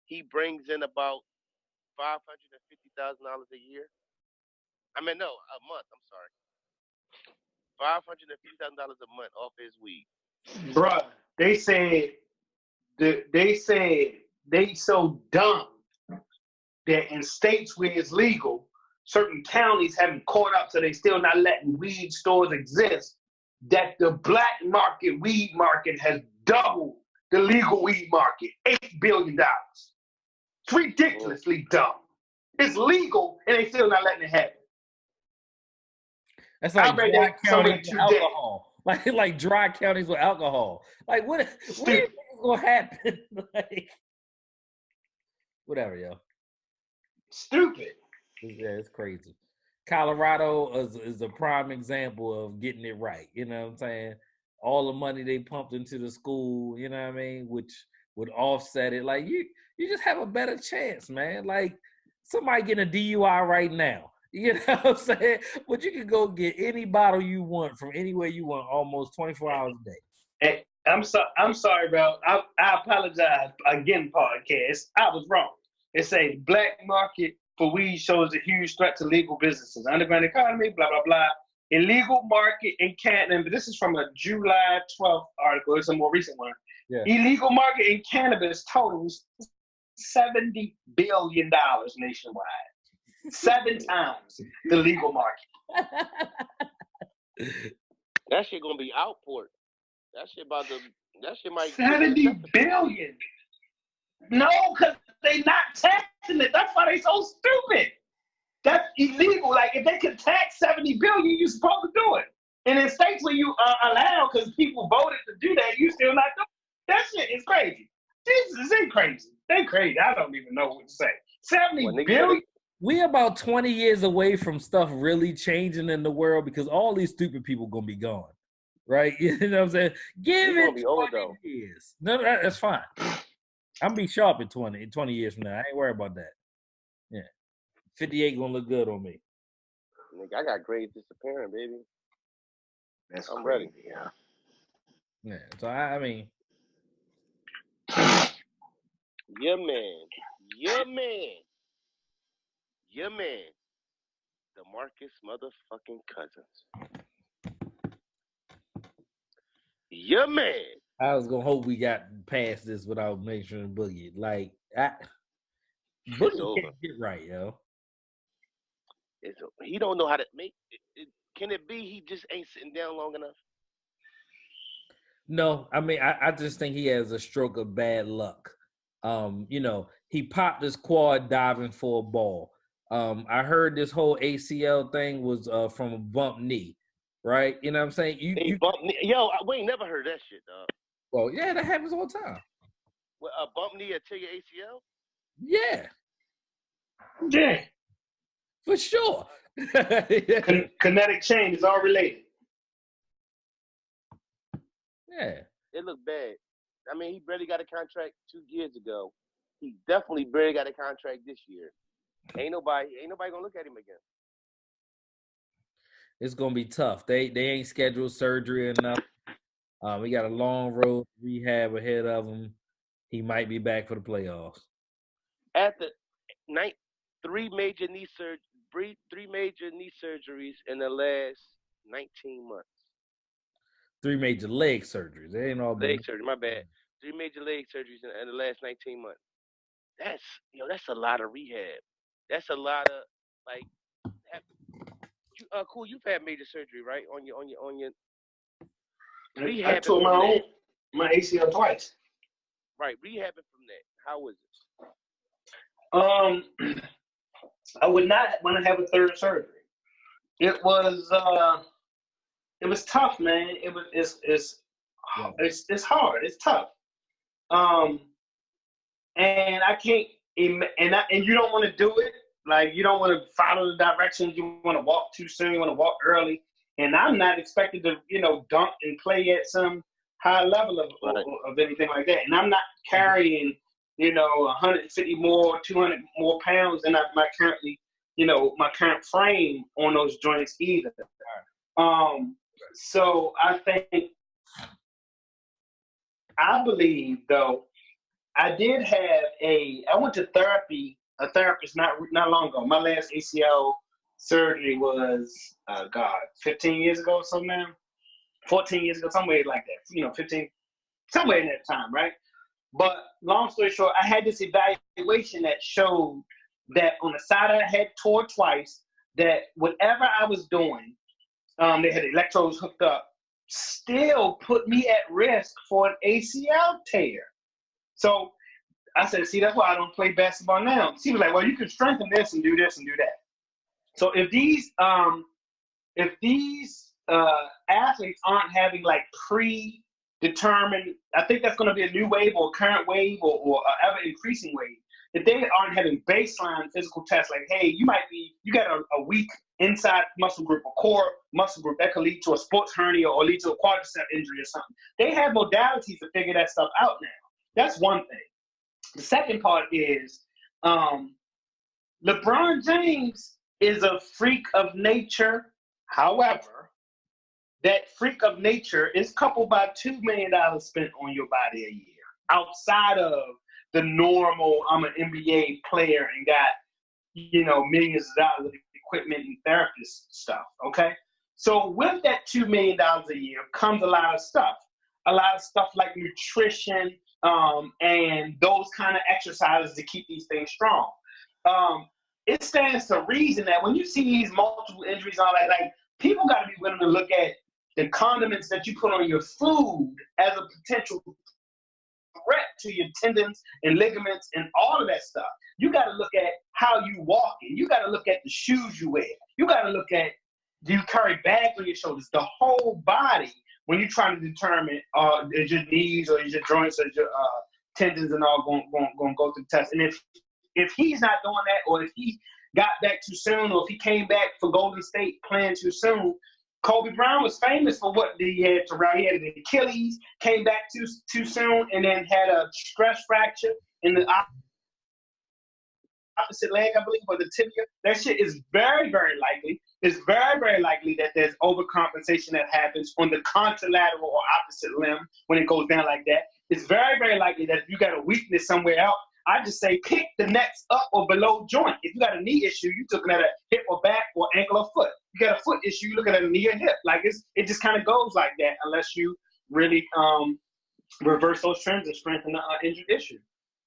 He brings in about $550,000 a year. I mean, no, a month. I'm sorry. $550,000 a month off his weed. Bruh, they said they so dumb that in states where it's legal, certain counties haven't caught up, so they still not letting weed stores exist, that the black market weed market has doubled the legal weed market, $8 billion. It's ridiculously dumb. It's legal, and they still not letting it happen. That's like dry counties with alcohol. Like dry counties with alcohol. Like what is gonna happen? Like whatever, yo. Stupid. Yeah, it's crazy. Colorado is a prime example of getting it right. You know what I'm saying? All the money they pumped into the school, you know what I mean, which would offset it. Like you just have a better chance, man. Like somebody getting a DUI right now. You know what I'm saying? But you can go get any bottle you want from anywhere you want, almost 24 hours a day. Hey, I'm sorry, bro. I apologize again, podcast. I was wrong. It say black market for weed shows a huge threat to legal businesses. Underground economy, blah, blah, blah. Illegal market in Canada. This is from a July 12th article. It's a more recent one. Yeah. Illegal market in cannabis totals $70 billion nationwide. 7 times the legal market. That shit gonna be outport. That shit might $70 billion. No, because they not taxing it. That's why they so stupid. That's illegal. Like if they could tax $70 billion, you're supposed to do it. And in states where you are allowed because people voted to do that, you still not doing it. That shit is crazy. Jesus, they crazy. They crazy. I don't even know what to say. $70 billion. We about 20 years away from stuff really changing in the world because all these stupid people gonna be gone, right? You know what I'm saying? Give it 20 years. No, that's fine. I'm gonna be sharp in 20 years from now. I ain't worried about that. Yeah, 58 gonna look good on me. Nigga, I got grades disappearing, baby. I'm ready. Yeah. Yeah. So I mean, your man, DeMarcus motherfucking Cousins. Your man. I was gonna hope we got past this without mentioning Boogie. Like, Boogie over. can't get right, yo. He don't know how to make it. Can it be he just ain't sitting down long enough? No, I mean, I just think he has a stroke of bad luck. You know, he popped his quad diving for a ball. I heard this whole ACL thing was from a bump knee, right? You know what I'm saying? Yo, we ain't never heard that shit, dog. Well, yeah, that happens all the time. Well, a bump knee tear your ACL? Yeah, Yeah. for sure. Kinetic chain is all related. Yeah. It looked bad. I mean, he barely got a contract 2 years ago. He definitely barely got a contract this year. Ain't nobody gonna look at him again. It's gonna be tough. They ain't scheduled surgery enough. We got a long road rehab ahead of him. He might be back for the playoffs. After three major knee surgeries in the last 19 months. 3 major leg surgeries. They ain't all leg surgery. My bad. 3 major leg surgeries in the last 19 months. That's a lot of rehab. That's a lot of cool. You've had major surgery, right? On your rehab. I tore my ACL twice. Right, rehabbing from that. How was it? I would not want to have a third surgery. It was tough, man. It's hard. It's tough. And I can't. And you don't want to do it. Like, you don't want to follow the directions. You want to walk too soon. You want to walk early. And I'm not expected to, dunk and play at some high level of anything like that. And I'm not carrying, 150 more, 200 more pounds than my currently, my current frame on those joints either. So I believe, though, I did have I went to a therapist not long ago. My last ACL surgery was, 15 years ago or something now. 14 years ago, somewhere like that. 15, somewhere in that time, right? But long story short, I had this evaluation that showed that on the side of the head, tore twice, that whatever I was doing, they had electrodes hooked up, still put me at risk for an ACL tear. So I said, see, that's why I don't play basketball now. She was like, well, you can strengthen this and do this and do that. So if these athletes aren't having like predetermined, I think that's going to be a new wave or current wave or ever increasing wave. If they aren't having baseline physical tests, like, hey, you got a weak inside muscle group, a core muscle group that could lead to a sports hernia or lead to a quadricep injury or something. They have modalities to figure that stuff out now. That's one thing. The second part is LeBron James is a freak of nature. However, that freak of nature is coupled by $2 million spent on your body a year. Outside of the normal, I'm an NBA player and got, millions of dollars of equipment and therapist stuff, okay? So with that $2 million a year comes a lot of stuff. A lot of stuff like nutrition and those kind of exercises to keep these things strong. It stands to reason that when you see these multiple injuries and all that, like, people got to be willing to look at the condiments that you put on your food as a potential threat to your tendons and ligaments and all of that stuff. You got to look at how you walk, and you got to look at the shoes you wear. You got to look at, do you carry bags on your shoulders? The whole body, when you're trying to determine is your knees or is your joints or your tendons and all going to go through the test. And if he's not doing that, or if he got back too soon, or if he came back for Golden State playing too soon, Kobe Bryant was famous for what he had to run. He had an Achilles, came back too soon, and then had a stress fracture in the opposite leg, I believe, or the tibia. That shit is very, very likely. It's very, very likely that there's overcompensation that happens on the contralateral or opposite limb when it goes down like that. It's very, very likely that if you got a weakness somewhere else, I just say pick the next up or below joint. If you got a knee issue, you're looking at a hip or back or ankle or foot. You got a foot issue, you're looking at a knee or hip. Like it just kind of goes like that unless you really reverse those trends and strengthen the injured issue.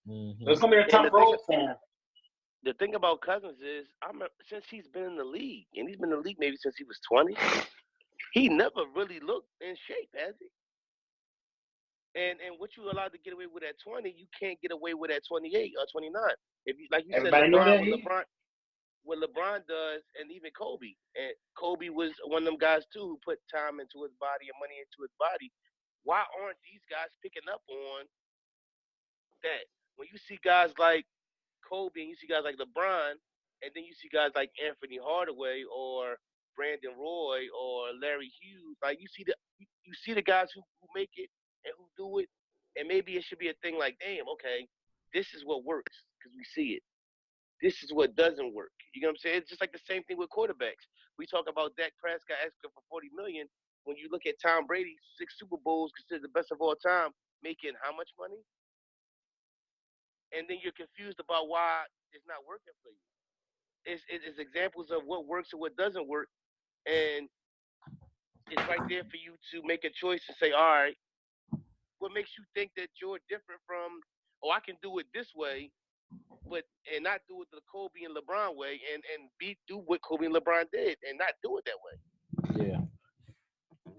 Mhm. It's gonna be a And tough the thing- road for him. The thing about Cousins is, since he's been in the league, and he's been in the league maybe since he was 20, he never really looked in shape, has he? And what you allowed to get away with at 20, you can't get away with at 28 or 29. If you, like you Everybody said, know LeBron, that what LeBron does, and even Kobe. And Kobe was one of them guys too who put time into his body and money into his body. Why aren't these guys picking up on that? When you see guys like Kobe and you see guys like LeBron, and then you see guys like Anthony Hardaway or Brandon Roy or Larry Hughes, like you see the guys who make it and who do it, and maybe it should be a thing like, damn, okay, this is what works because we see it. This is what doesn't work. You know what I'm saying? It's just like the same thing with quarterbacks. We talk about Dak Prescott asking for $40 million. When you look at Tom Brady, 6 Super Bowls, considered the best of all time, making how much money? And then you're confused about why it's not working for you. It's examples of what works and what doesn't work, and it's right there for you to make a choice and say, all right, what makes you think that you're different from, oh, I can do it this way, and not do it the Kobe and LeBron way, and do what Kobe and LeBron did, and not do it that way. Yeah.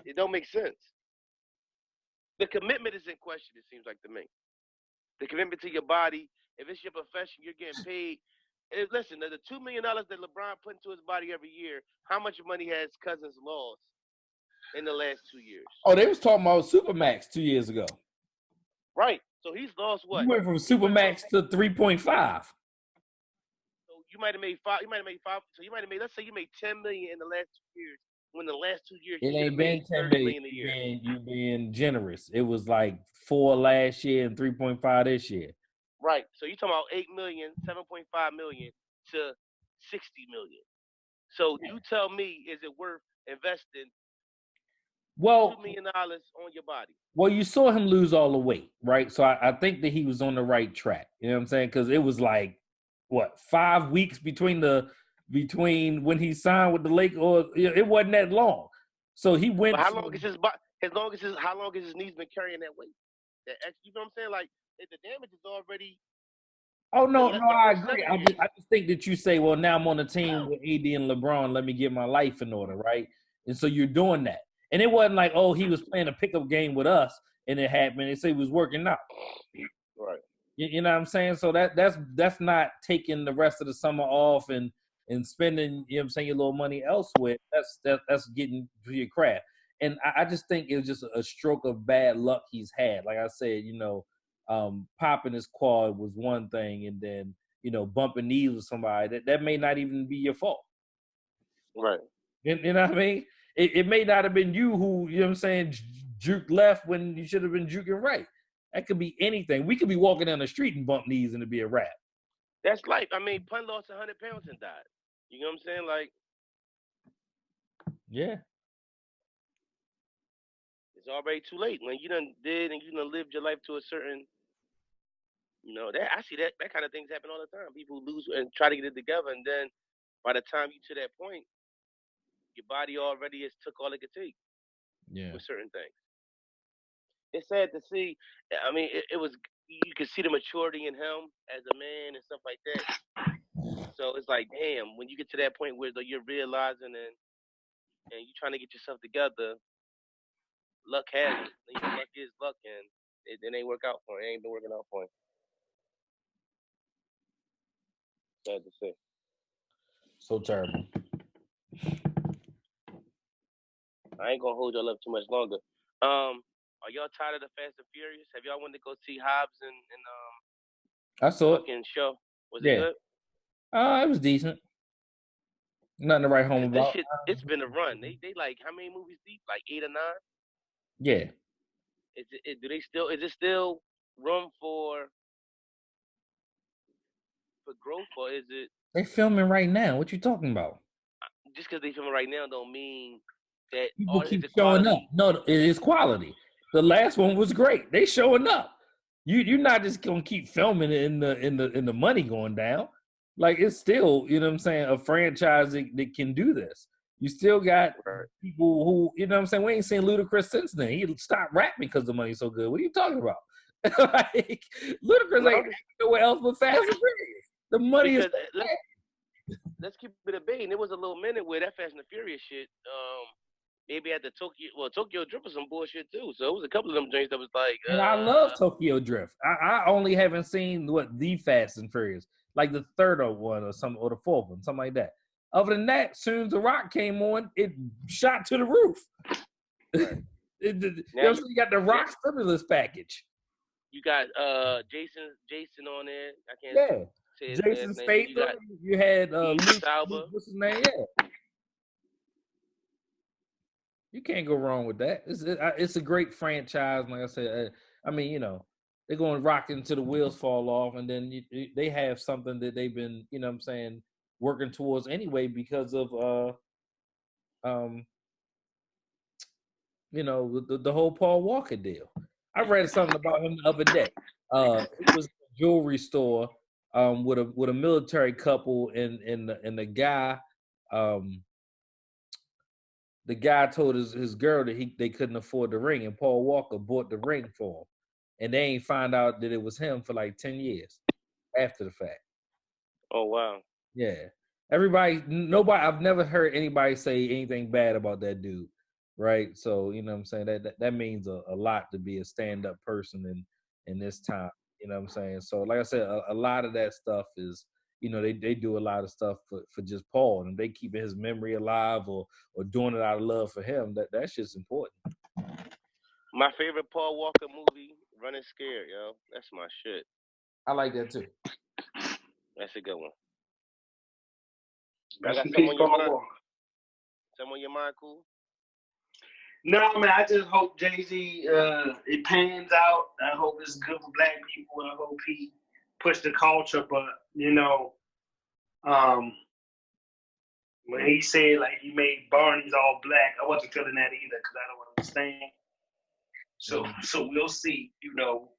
It don't make sense. The commitment is in question, it seems like to me. The commitment to your body. If it's your profession, you're getting paid. Listen, the $2 million that LeBron put into his body every year, how much money has Cousins lost in the last 2 years? Oh, they was talking about Supermax 2 years ago. Right. So he's lost what? You went from Supermax to 3.5. So you might have made five. So you might have made. Let's say you made $10 million in the last 2 years. When the last 2 years It you ain't been 10 million a year. You being generous. It was like 4 last year and 3.5 this year. Right. So you're talking about 8 million, 7.5 million to 60 million. So you tell me, is it worth investing $2 million on your body? Well, you saw him lose all the weight, right? So I think that he was on the right track. You know what I'm saying? Because it was like, what, 5 weeks between when he signed with the Lakers, or it wasn't that long. So he went. But how long is his knees been carrying that weight? You know what I'm saying? Like the damage is already. Oh no, I agree. I just think that you say, well, now I'm on a team with AD and LeBron. Let me get my life in order, right? And so you're doing that. And it wasn't like, oh, he was playing a pickup game with us and it happened. They say he was working out. Right. You know what I'm saying? So that's not taking the rest of the summer off and spending, you know what I'm saying, your little money elsewhere. That's getting to your craft. And I just think it was just a stroke of bad luck he's had. Like I said, popping his quad was one thing, and then, bumping knees with somebody, that may not even be your fault. Right. You know what I mean? It may not have been you who, you know what I'm saying, juked left when you should have been juking right. That could be anything. We could be walking down the street and bump knees and it'd be a wrap. That's life. I mean, Pun lost 100 pounds and died. You know what I'm saying? Like, yeah. It's already too late. When you done did and you done lived your life to a certain, that I see that kind of things happen all the time. People lose and try to get it together, and then by the time you to that point, your body already has took all it could take. Yeah. With certain things. It's sad to see. I mean, it was, you could see the maturity in him as a man and stuff like that. So it's like, damn, when you get to that point where you're realizing and you're trying to get yourself together, luck has it. Luck is luck, and it ain't work out for him. It ain't been working out for him. Sad to say. So terrible. I ain't gonna hold y'all up too much longer. Are y'all tired of the Fast and Furious? Have y'all wanted to go see Hobbs and I saw it. fucking show? Was Yeah. it good? It was decent. Nothing to write home about. Shit, it's been a run. They like how many movies deep? Like 8 or 9? Yeah. Is it still room for growth, or is it? They filming right now. What you talking about? Just because they filming right now don't mean that people keep showing up. No, it is quality. The last one was great. They showing up. You're not just gonna keep filming in the money going down. Like, it's still, you know what I'm saying, a franchise that can do this. You still got Right. people who, you know what I'm saying? We ain't seen Ludacris since then. He stopped rapping because the money's so good. What are you talking about? Like, Ludacris No, ain't nowhere else but Fast and Furious. The money is because let's keep it a bean. There was a little minute where that Fast and the Furious shit, maybe at the Tokyo Drift was some bullshit too. So it was a couple of them joints that was like, and I love Tokyo Drift. I only haven't seen the Fast and Furious, like the third one or the fourth one, something like that. Other than that, as soon as The Rock came on, it shot to the roof. Right. You got the Rock stimulus package. You got Jason on there. I can't Yeah. say his Jason last name. Statham. You had Idris Elba. what's his name? Yeah. You can't go wrong with that. It's a great franchise. Like I said, I mean, you know, they're going to rock until the wheels fall off, and then they have something that they've been, you know what I'm saying, working towards anyway because of, you know, the whole Paul Walker deal. I read something about him the other day. It was a jewelry store with a military couple, and the guy, the guy told his girl that they couldn't afford the ring, and Paul Walker bought the ring for him, and they ain't find out that it was him for like 10 years after the fact. Oh wow. Yeah. I've never heard anybody say anything bad about that dude. Right. So, you know what I'm saying? That means a lot to be a stand-up person in this time. You know what I'm saying? So like I said, a lot of that stuff is, you know, they do a lot of stuff for just Paul, and they keeping his memory alive or doing it out of love for him. That's just important. My favorite Paul Walker movie, Running Scared, yo. That's my shit. I like that too. That's a good one. Rest in some peace, on your Paul mind? Walker. Some on your mind, cool? No, man, I just hope Jay-Z, it pans out. I hope it's good for black people, and I hope he push the culture. But, you know, when he said, like, he made Barney's all black, I wasn't feeling that either because I don't understand. So we'll see, you know,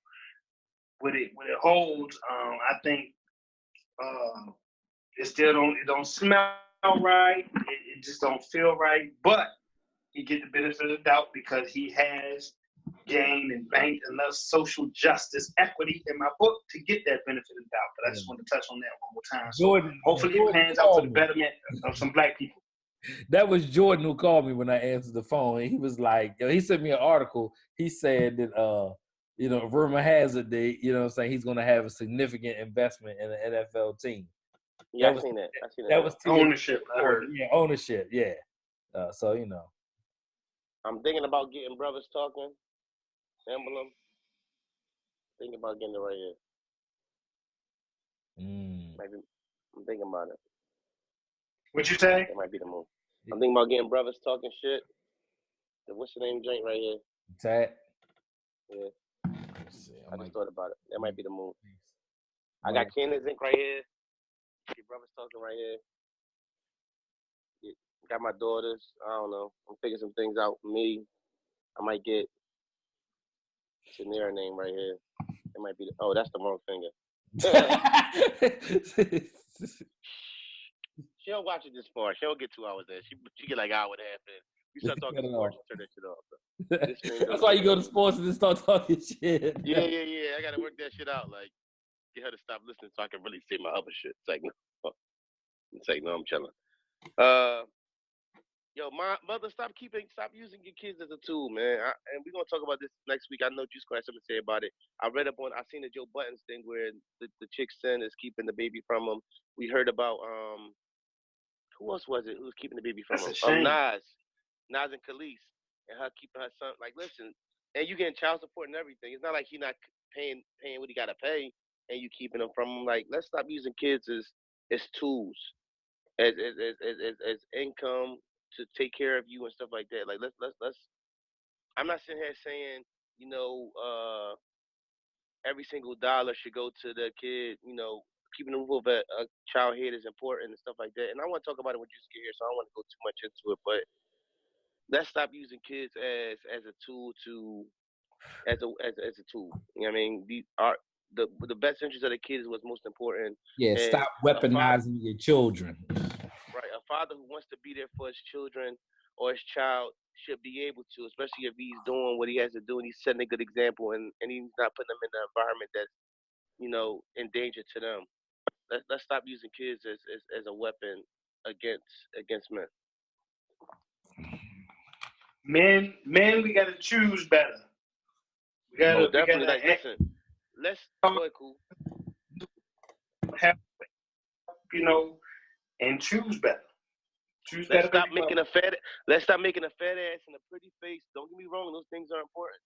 what it holds. I think it don't smell right. It just don't feel right. But he get the benefit of the doubt because he has gained and banked enough social justice equity in my book to get that benefit of the doubt. But I just want to touch on that one more time. So hopefully it pans out for the betterment of some black people. That was Jordan who called me when I answered the phone. And he was like, he sent me an article. He said that, you know, rumor has it that, you know what I'm saying, he's going to have a significant investment in an NFL team. Yeah, I seen that. That was ownership. I heard. Yeah, ownership. Yeah. So, you know. I'm thinking about getting Brothers Talking emblem. Thinking about getting it right here. Maybe I'm thinking about it. What you say? That might be the move. I'm thinking about getting Brothers Talking shit. What's the name joint right here? Tat. Yeah. I just thought about it. That might be the move. I got Cannon's Ink right here. Get Brothers Talking right here. Got my daughters. I don't know. I'm figuring some things out for me. I might get Shania name right here. It might be that's the wrong finger. She don't watch it this far. She don't get 2 hours in. She get like an hour and a half in. You start talking sports, she turn that shit off. That's why you go to sports and then start talking shit. Yeah. I gotta work that shit out. Like, get her to stop listening so I can really say my other shit. It's like, no, I'm chilling. Yo, my mother, stop using your kids as a tool, man. And we're gonna talk about this next week. I know Juice gonna have something to say about it. I seen the Joe Buttons thing where the chick Sin is keeping the baby from him. We heard about who else was it who was keeping the baby from him? Nas and Khalees, and her keeping her son. Like, listen, and you getting child support and everything. It's not like he not paying what he gotta pay, and you keeping them from him. Like, let's stop using kids as tools, as income to take care of you and stuff like that. Like, let's. I'm not sitting here saying, you know, every single dollar should go to the kid. You know, keeping the roof over a child head is important and stuff like that. And I want to talk about it when you get here, so I don't want to go too much into it. But let's stop using kids as a tool as a tool. You know what I mean? The best interest of the kids was most important. Yeah, stop weaponizing your children. Right. A father who wants to be there for his children or his child should be able to, especially if he's doing what he has to do and he's setting a good example and he's not putting them in an environment that's, in danger to them. Let's stop using kids as a weapon against men. Men, we gotta choose better. Definitely. Listen, let's cool. Have, and choose better. Let's stop making a fat ass and a pretty face. Don't get me wrong; those things are important.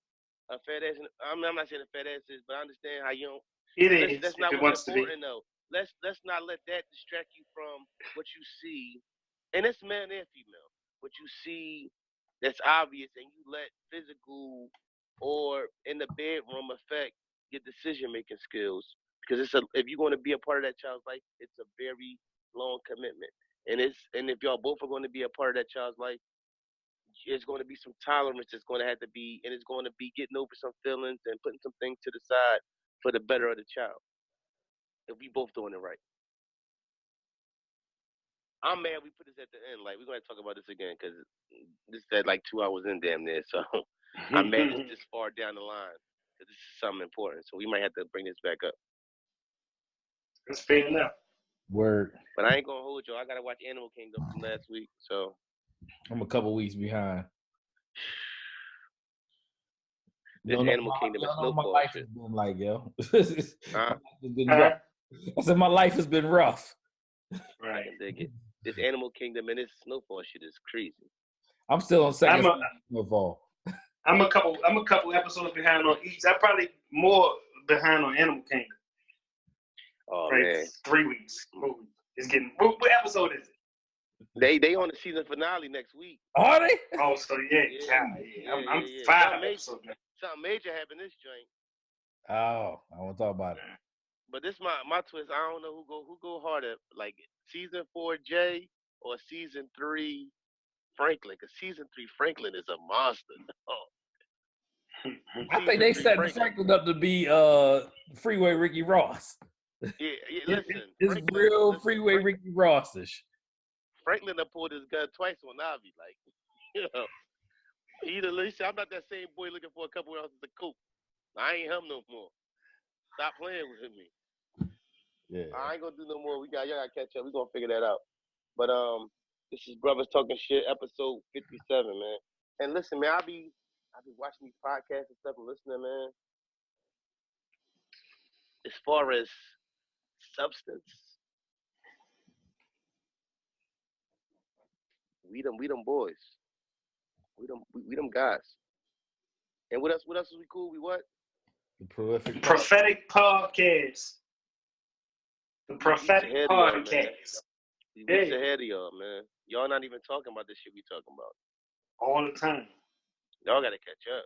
A fat ass, I'm not saying a fat ass is, but I understand how you don't. It is. That's not what's important, though. Let's not let that distract you from what you see, and it's male and female. What you see that's obvious, and you let physical or in the bedroom affect your decision-making skills. Because if you're going to be a part of that child's life, it's a very long commitment. And if y'all both are going to be a part of that child's life, there's going to be some tolerance that's going to have to be, and it's going to be getting over some feelings and putting some things to the side for the better of the child. If we both doing it right. I'm mad we put this at the end. Like, we're going to talk about this again because this is at like 2 hours in damn near. So I'm mad it's this far down the line because this is something important. So we might have to bring this back up. It's fair enough. Word. But I ain't going to hold you. I got to watch Animal Kingdom from last week. So I'm a couple weeks behind. Animal Kingdom is no my life has been like, yo. Huh? It's been rough. I said my life has been rough. Right. I can dig it. This Animal Kingdom and this Snowfall shit is crazy. I'm still on second Snowfall. I'm a couple episodes behind on each. I'm probably more behind on Animal Kingdom. Oh right, man, 3 weeks. It's getting. What episode is it? They on the season finale next week. Are they? Oh, so yeah. I'm 5 episodes now. Something major happened this joint. Oh, I want to talk about it. But this my twist. I don't know who go harder, like season 4 Jay or season 3 Franklin. Because season 3 Franklin is a monster. Oh. I think they set Franklin up to be Freeway Ricky Ross. Yeah, listen. It's real Freeway Ricky Ross-ish. Franklin done pulled his gun twice on Navi, like, Either listen, I'm not that same boy looking for a couple ounces of coke. I ain't him no more. Stop playing with me. Yeah. I ain't gonna do no more. Y'all gotta catch up. We gonna figure that out. But this is Brothers Talking Shit, episode 57, man. And listen, man, I be watching these podcasts and stuff and listening, man. As far as substance, we them boys. We them guys. And what else is we cool? We what? The prophetic podcast. The prophetic podcast. We weeks ahead of y'all, man. Y'all not even talking about this shit we talking about. All the time. Y'all gotta catch up.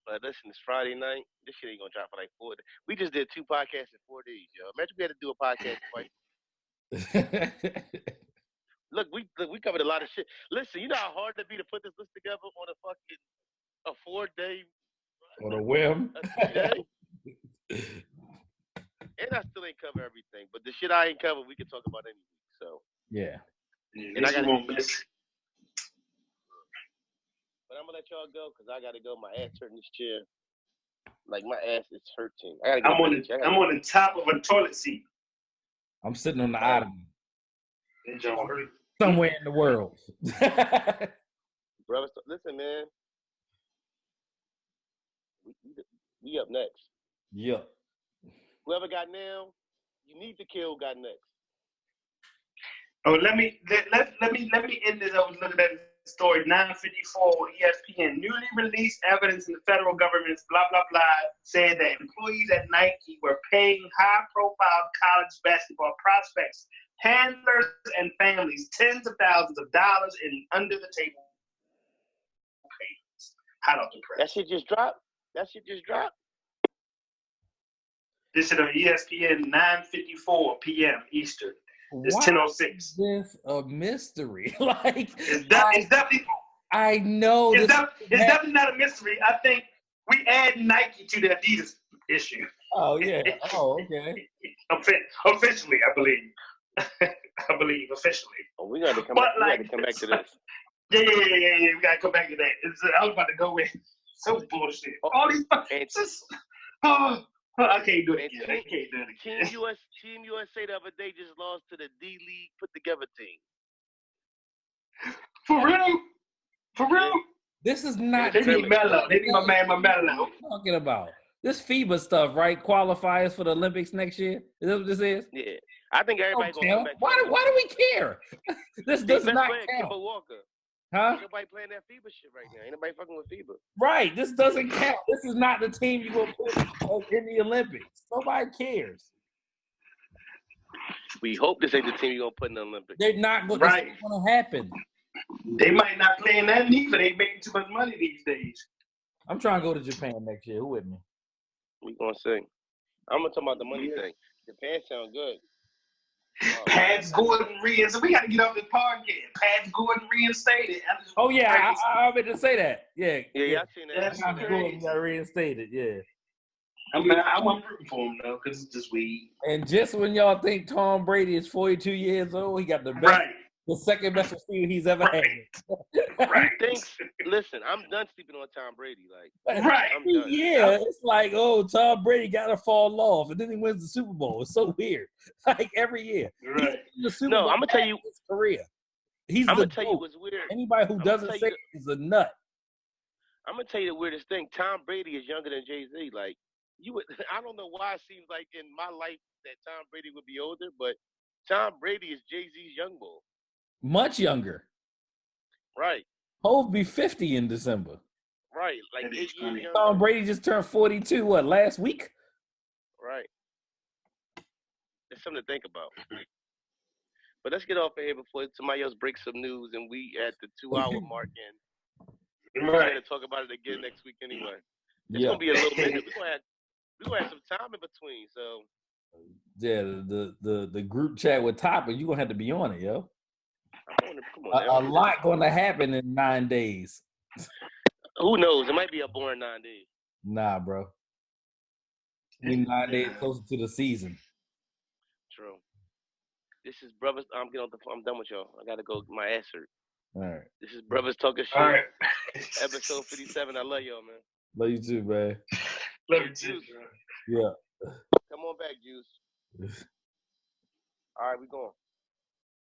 But listen, it's Friday night. This shit ain't gonna drop for like 4 days. We just did 2 podcasts in 4 days, yo. Imagine we had to do a podcast twice. Look, we covered a lot of shit. Listen, you know how hard it'd be to put this list together on a 4-day on a whim. A 3-day. And I still ain't cover everything, but the shit I ain't covered, we can talk about any week. So yeah. And I gotta miss. But I'm gonna let y'all go because I gotta go. My ass hurting this chair. Like my ass is hurting. I'm on the top of a toilet seat. I'm sitting on the ottoman. Enjoy. Somewhere in the world. Brother, listen, man. We up next. Yep. Whoever got now, you need to kill got next. Oh, let me end this. I was looking at the story 954 ESPN. Newly released evidence in the federal government's blah blah blah said that employees at Nike were paying high-profile college basketball prospects, handlers, and families tens of thousands of dollars in under-the-table payments. Hot off the press. That shit just dropped. This is on ESPN 9:54 p.m. Eastern. It's 10:06. This a mystery. Like it's definitely. I know it's definitely not a mystery. I think we add Nike to the Adidas issue. Oh yeah. Oh okay. Officially, I believe. officially. Oh, we got to come But back. We like, got to come back to this. Yeah. We gotta come back to that. I was about to go with so bullshit. All these just, I can't do it again. I can't do it again. Team USA the other day just lost to the D League put together team. For real? For real? This is not. They need Melo. They need my man Melo. What are you talking about? This FIBA stuff, right? Qualifiers for the Olympics next year. Is that what this is? Yeah, I think everybody's gonna come back. Why do we care? This does not count. Kemba Walker. Huh? Ain't nobody playing that FIBA shit right now. Ain't nobody fucking with FIBA. Right. This doesn't count. This is not the team you're gonna put in the Olympics. Nobody cares. We hope this ain't the team you're gonna put in the Olympics. They're not going. Right. It's not gonna happen. They might not play in that neither. They making too much money these days. I'm trying to go to Japan next year. Who with me? We gonna see. I'm gonna talk about the money thing. Japan sound good. Pads Gordon reinstated. We got to get off this podcast. Pads Gordon reinstated. Oh yeah, I meant to say that. Yeah. I seen that. Pads Gordon got reinstated. Yeah. I'm rooting for him though, because it's just weed. And just when y'all think Tom Brady is 42 years old, he got the best, the second best receiver he's ever had. Right. Listen, I'm done sleeping on Tom Brady. Like, right. I'm done. Yeah, it's like, oh, Tom Brady got to fall off, and then he wins the Super Bowl. It's so weird. Like every year. Right. The Super Bowl I'm gonna tell you his career. I'm gonna tell you what's weird. Anybody who doesn't say it is a nut. I'm gonna tell you the weirdest thing. Tom Brady is younger than Jay-Z. Like, I don't know why it seems like in my life that Tom Brady would be older, but Tom Brady is Jay-Z's young boy. Much younger. Right. Hov be 50 in December. Right. Like 8 years younger. Tom Brady just turned 42, last week? Right. That's something to think about. But let's get off of here before somebody else breaks some news and we at the 2-hour mark and we're going to talk about it again next week anyway. It's going to be a little minute. We're going to have some time in between, so. Yeah, the group chat with Topper, you're going to have to be on it, yo. A lot going to happen in 9 days. Who knows? It might be a boring 9 days. Nah, bro. We 9 days closer to the season. True. This is Brothers. I'm done with y'all. I got to go get my ass hurt. All right. This is Brothers Talking Shit. All right. Episode 57. I love y'all, man. Love you too, man. Love you too, bro. Yeah. Come on back, Juice. All right, we going.